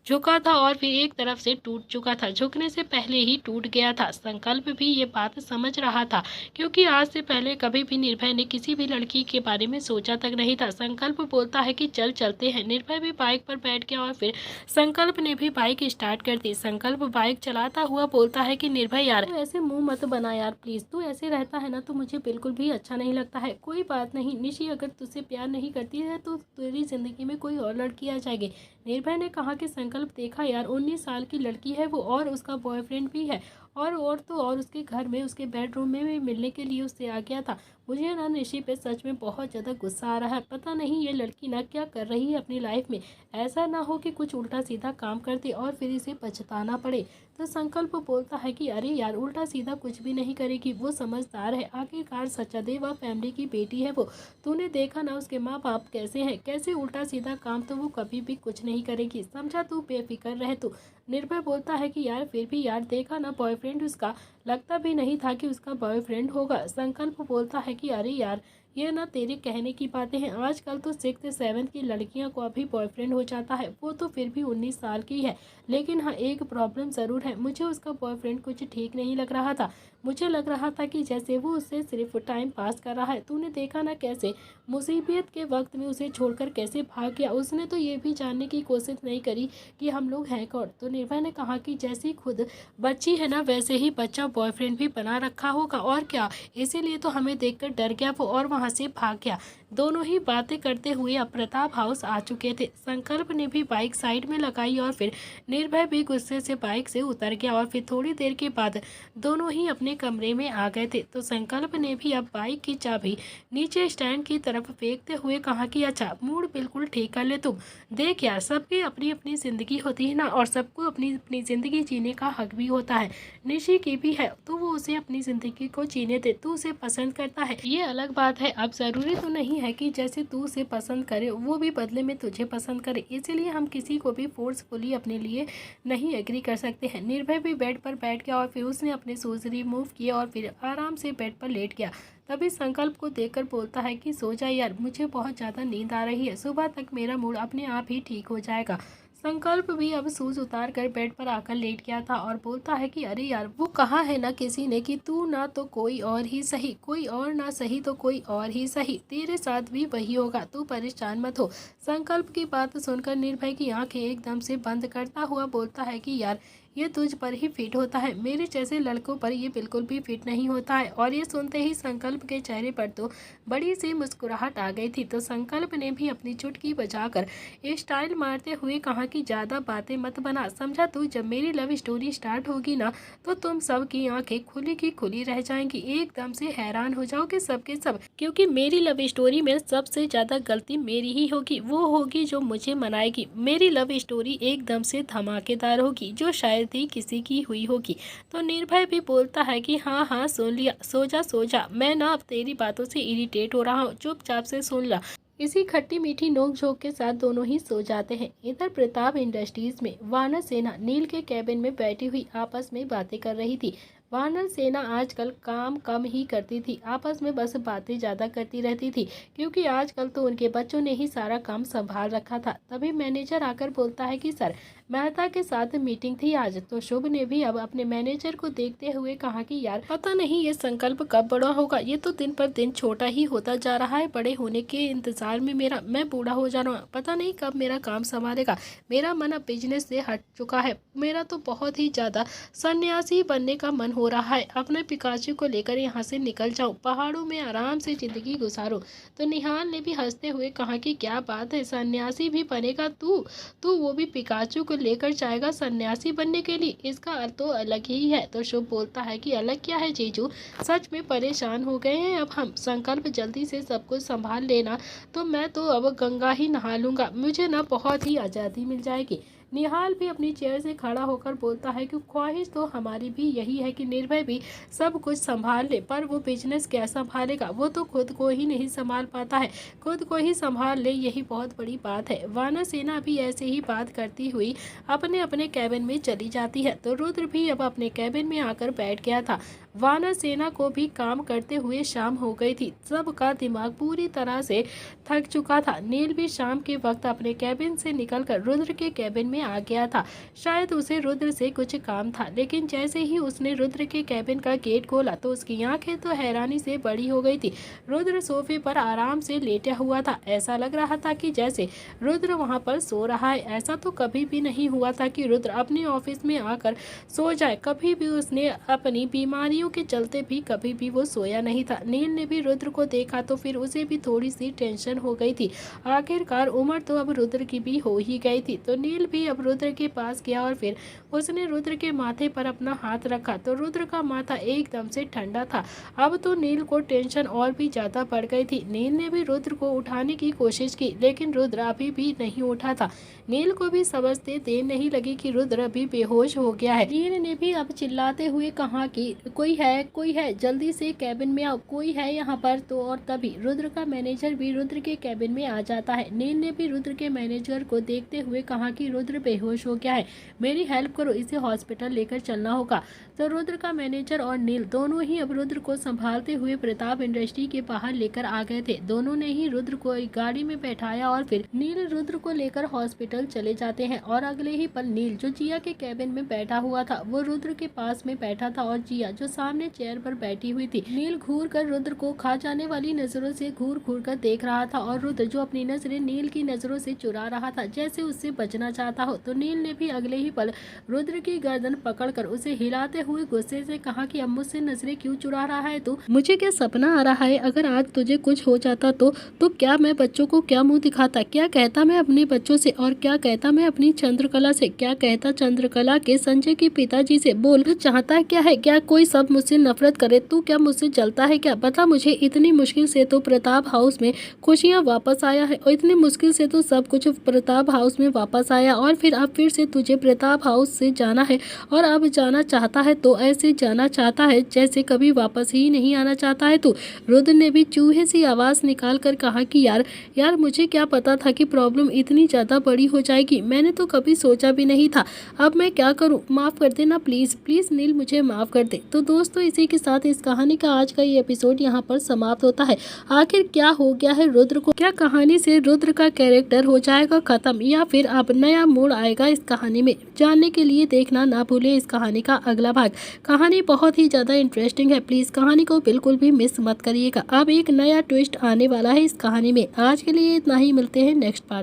Speaker 1: झुका था और फिर एक तरफ से टूट चुका था, झुकने से पहले ही टूट गया था। संकल्प भी ये बात समझ रहा था, क्योंकि आज से पहले कभी भी निर्भय ने किसी भी लड़की के बारे में सोचा तक नहीं था। संकल्प बोलता है कि चल चलते हैं। निर्भय भी बाइक पर बैठ गया और फिर संकल्प ने भी बाइक स्टार्ट कर दी। संकल्प बाइक चलाता हुआ बोलता है कि निर्भय यार, तू ऐसे मुंह मत बना यार प्लीज, तू ऐसे रहता है ना तो मुझे बिल्कुल भी अच्छा नहीं लगता है। कोई बात नहीं निशी, अगर तुझसे प्यार नहीं करती है तो तेरी जिंदगी में कोई और लड़की आ जाएगी। निर्भय ने कहा कि संकल्प देखा यार, 19 साल की लड़की है वो और उसका बॉयफ्रेंड भी है, और तो और उसके घर में उसके बेडरूम में भी मिलने के लिए उससे आ गया था। मुझे ना निशी पे सच में बहुत ज़्यादा गुस्सा आ रहा है। पता नहीं ये लड़की ना क्या कर रही है अपनी लाइफ में, ऐसा ना हो कि कुछ उल्टा सीधा काम करती और फिर इसे पछताना पड़े। तो संकल्प बोलता है कि अरे यार, उल्टा सीधा कुछ भी नहीं करेगी, वो समझदार है, आखिरकार सचादेवा फैमिली की बेटी है वो। तूने देखा ना उसके माँ बाप कैसे हैं, कैसे उल्टा सीधा काम तो वो कभी भी कुछ नहीं करेगी, समझा, तू बेफिक्र रहे तू। निर्भय बोलता है कि यार फिर भी यार, देखा ना बॉयफ्रेंड उसका, लगता भी नहीं था कि उसका बॉयफ्रेंड होगा। संकल्प बोलता है कि अरे यार, ये ना तेरे कहने की बातें हैं, आजकल तो 6th-7th की लड़कियों को अभी बॉयफ्रेंड हो जाता है, वो तो फिर भी 19 साल की है। लेकिन हाँ, एक प्रॉब्लम ज़रूर है, मुझे उसका बॉयफ्रेंड कुछ ठीक नहीं लग रहा था। मुझे लग रहा था कि जैसे वो उससे सिर्फ टाइम पास कर रहा है। तूने देखा ना कैसे मुसीबत के वक्त में उसे छोड़कर कैसे भाग गया। उसने तो ये भी जानने की कोशिश नहीं करी कि हम लोग हैं कौन। तो निर्भय ने कहा कि जैसी खुद बच्ची है ना, वैसे ही बच्चा बॉयफ्रेंड भी बना रखा होगा, और क्या, इसीलिए तो हमें देखकर डर गया वो और वहाँ से भाग गया। दोनों ही बातें करते हुए अब प्रताप हाउस आ चुके थे। संकल्प ने भी बाइक साइड में लगाई और फिर निर्भय भी गुस्से से बाइक से उतर गया और फिर थोड़ी देर के बाद दोनों ही अपने कमरे में आ गए थे। तो संकल्प ने भी अब बाइक की चाबी नीचे स्टैंड की तरफ फेंकते हुए कहा कि अच्छा, मूड बिल्कुल ठीक कर ले तुम। देख यार, सबकी अपनी अपनी जिंदगी होती है ना, और सबको अपनी अपनी जिंदगी जीने का हक भी होता है। निशी की भी है, तो वो उसे अपनी जिंदगी को जीने दे। तू उसे पसंद करता है, ये अलग बात है। अब जरूरी तो नहीं है कि जैसे तू उसे पसंद करे वो भी बदले में तुझे पसंद करे, इसीलिए हम किसी को भी फोर्सफुली अपने लिए नहीं एग्री कर सकते हैं। निर्भय भी बेड पर बैठ गया और फिर उसने अपने शूज रिमूव किए और फिर आराम से बेड पर लेट गया। तभी संकल्प को देखकर बोलता है कि सो जा यार, मुझे बहुत ज़्यादा नींद आ रही है, सुबह तक मेरा मूड अपने आप ही ठीक हो जाएगा। संकल्प भी अब शूज उतार कर बेड पर आकर लेट गया था और बोलता है कि अरे यार, वो कहा है ना किसी ने कि तू ना तो कोई और ही सही, कोई और ना सही तो कोई और ही सही, तेरे साथ भी वही होगा, तू परेशान मत हो। संकल्प की बात सुनकर निर्भय की आंखें एकदम से बंद करता हुआ बोलता है कि यार, ये तुझ पर ही फिट होता है, मेरे जैसे लड़कों पर ये बिल्कुल भी फिट नहीं होता है। और ये सुनते ही संकल्प के चेहरे पर तो बड़ी सी मुस्कुराहट आ गई थी। तो संकल्प ने भी अपनी चुटकी बजाकर स्टाइल मारते हुए कहा कि ज़्यादा बातें मत बना, समझा तू, जब मेरी लव स्टोरी स्टार्ट होगी ना, तो तुम सब की आंखें खुली की खुली रह जाएंगी, एकदम से हैरान हो जाओगे सबके सब, क्योंकि मेरी लव स्टोरी में सबसे ज़्यादा गलती मेरी ही होगी, वो होगी जो मुझे मनाएगी। मेरी लव स्टोरी एकदम से धमाकेदार होगी, जो शायद ही किसी की हुई होगी। तो निर्भय भी बोलता है कि हाँ हाँ सुन लिया, सो जा, मैं ना अब तेरी बातों से इरिटेट हो रहा हूँ, चुपचाप से सुन ला। इसी खट्टी मीठी नोक झोंक के साथ दोनों ही सो जाते हैं। इधर प्रताप इंडस्ट्रीज में वानर सेना नील के कैबिन में बैठी हुई आपस में बातें कर रही थी। वानर सेना आजकल काम कम ही करती थी, आपस में बस बातें ज़्यादा करती रहती थी, क्योंकि आजकल तो उनके बच्चों ने ही सारा काम संभाल रखा था। तभी मैनेजर आकर बोलता है कि सर, मेहता के साथ मीटिंग थी आज। तो शुभ ने भी अब अपने मैनेजर को देखते हुए कहा कि यार, पता नहीं ये संकल्प कब बड़ा होगा, ये तो दिन पर दिन छोटा ही होता जा रहा है, बड़े होने के इंतजार में मैं बूढ़ा हो जा रहा हूँ, पता नहीं कब मेरा काम संभालेगा। मेरा मन अब बिजनेस से हट चुका है, मेरा तो बहुत ही ज़्यादा सन्यासी बनने का मन हो रहा है, अपने पिकाचू को लेकर यहाँ से निकल जाऊँ, पहाड़ों में आराम से जिंदगी गुजारूँ। तो निहाल ने भी हंसते हुए कहा कि क्या बात है, सन्यासी भी बनेगा तू? तू वो भी पिकाचू को लेकर जाएगा सन्यासी बनने के लिए? इसका अर्थ तो अलग ही है। तो शुभ बोलता है कि अलग क्या है जीजू, सच में परेशान हो गए हैं अब हम, संकल्प जल्दी से सब कुछ संभाल लेना, तो मैं तो अब गंगा ही नहा लूँगा, मुझे ना बहुत ही आज़ादी मिल जाएगी। निहाल भी अपनी चेयर से खड़ा होकर बोलता है कि ख्वाहिश तो हमारी भी यही है कि निर्भय भी सब कुछ संभाल ले, पर वो बिजनेस क्या संभालेगा, वो तो खुद को ही नहीं संभाल पाता है, खुद को ही संभाल ले, यही बहुत बड़ी बात है। वानर सेना भी ऐसे ही बात करती हुई अपने अपने कैबिन में चली जाती है। तो रुद्र भी अब अपने कैबिन में आकर बैठ गया था। वानर सेना को भी काम करते हुए शाम हो गई थी, सबका दिमाग पूरी तरह से थक चुका था। नील भी शाम के वक्त अपने कैबिन से निकलकर रुद्र के कैबिन में आ गया था, शायद उसे रुद्र से कुछ काम था। लेकिन जैसे ही उसने रुद्र के कैबिन का गेट खोला तो उसकी आंखें तो हैरानी से बड़ी हो गई थी। रुद्र सोफे पर आराम से लेटा हुआ था, ऐसा लग रहा था कि जैसे रुद्र वहां पर सो रहा है। ऐसा तो कभी भी नहीं हुआ था कि रुद्र अपने ऑफिस में आकर सो जाए, कभी भी उसने अपनी बीमारियों के चलते भी कभी भी वो सोया नहीं था। नील ने भी रुद्र को देखा तो फिर उसे भी थोड़ी सी टेंशन हो गई थी, आखिरकार उम्र तो अब रुद्र की भी हो ही गई थी। तो नील भी अब रुद्र के पास गया और फिर उसने रुद्र के माथे पर अपना हाथ रखा तो रुद्र का माथा एकदम से ठंडा था। अब तो नील को टेंशन और भी ज्यादा बढ़ गई थी। नील ने भी रुद्र को उठाने की कोशिश की लेकिन रुद्र अभी भी नहीं उठा था। नील को भी समझते देर नहीं लगी कि रुद्र अभी बेहोश हो गया है। नील ने भी अब चिल्लाते हुए कहा कि कोई है, जल्दी से कैबिन में आओ, कोई है यहाँ पर। तो और तभी रुद्र का मैनेजर भी रुद्र के कैबिन में आ जाता है। नील ने भी रुद्र के मैनेजर को देखते हुए कहा कि रुद्र बेहोश हो गया है, मेरी हेल्प करो, इसे हॉस्पिटल लेकर चलना होगा। तो रुद्र का मैनेजर और नील दोनों ही अब रुद्र को संभालते हुए प्रताप इंडस्ट्री के बाहर लेकर आ गए थे। दोनों ने ही रुद्र को एक गाड़ी में बैठाया और फिर नील रुद्र को लेकर हॉस्पिटल चले जाते हैं। और अगले ही पल नील जो जिया के कैबिन में बैठा हुआ था वो रुद्र के पास में बैठा था और जिया जो सामने चेयर पर बैठी हुई थी। नील घूर कर रुद्र को खा जाने वाली नजरों से घूर घूर कर देख रहा था और रुद्र जो अपनी नजरें नील की नजरों से चुरा रहा था जैसे उससे बचना चाहता हो। तो नील ने भी अगले ही पल रुद्र की गर्दन पकड़कर उसे हिलाते हुए गुस्से से कहा कि अब मुझसे नजरें क्यों चुरा रहा है तू? मुझे क्या सपना आ रहा है? अगर आज तुझे कुछ हो जाता तो क्या मैं बच्चों को क्या मुंह दिखाता? क्या कहता मैं अपने बच्चों से और क्या कहता मैं अपनी चंद्रकला से? क्या कहता चंद्रकला के संजय के पिताजी से? बोल, तू चाहता क्या है? क्या कोई सब मुझसे नफरत करे? तू क्या मुझसे जलता है क्या? बता मुझे। इतनी मुश्किल से तो प्रताप हाउस में खुशियाँ वापस आया है और इतनी मुश्किल से तो सब कुछ प्रताप हाउस में वापस आया और फिर अब फिर से तुझे प्रताप हाउस से जाना है और अब जाना चाहता है तो ऐसे जाना चाहता है जैसे कभी वापस ही नहीं आना चाहता है तू। रुद्र ने भी चूहे सी आवाज निकाल कर कहा कि यार मुझे क्या पता था कि प्रॉब्लम इतनी ज्यादा बड़ी हो जाएगी, मैंने तो कभी सोचा भी नहीं था। अब मैं क्या करूं? माफ कर देना प्लीज प्लीज नील, मुझे माफ कर दे। तो दोस्तों इसी के साथ इस कहानी का आज का ये एपिसोड यहाँ पर समाप्त होता है। आखिर क्या हो गया है रुद्र को? क्या कहानी से रुद्र का कैरेक्टर हो जाएगा खत्म या फिर अब नया मोड़ आएगा इस कहानी में? जानने के लिए देखना ना भूले इस कहानी का अगला भाग। कहानी बहुत ही ज्यादा इंटरेस्टिंग है, प्लीज कहानी को बिल्कुल भी मिस मत करिएगा। अब एक नया ट्विस्ट आने वाला है इस कहानी में। आज के लिए इतना ही, मिलते हैं नेक्स्ट पार्ट।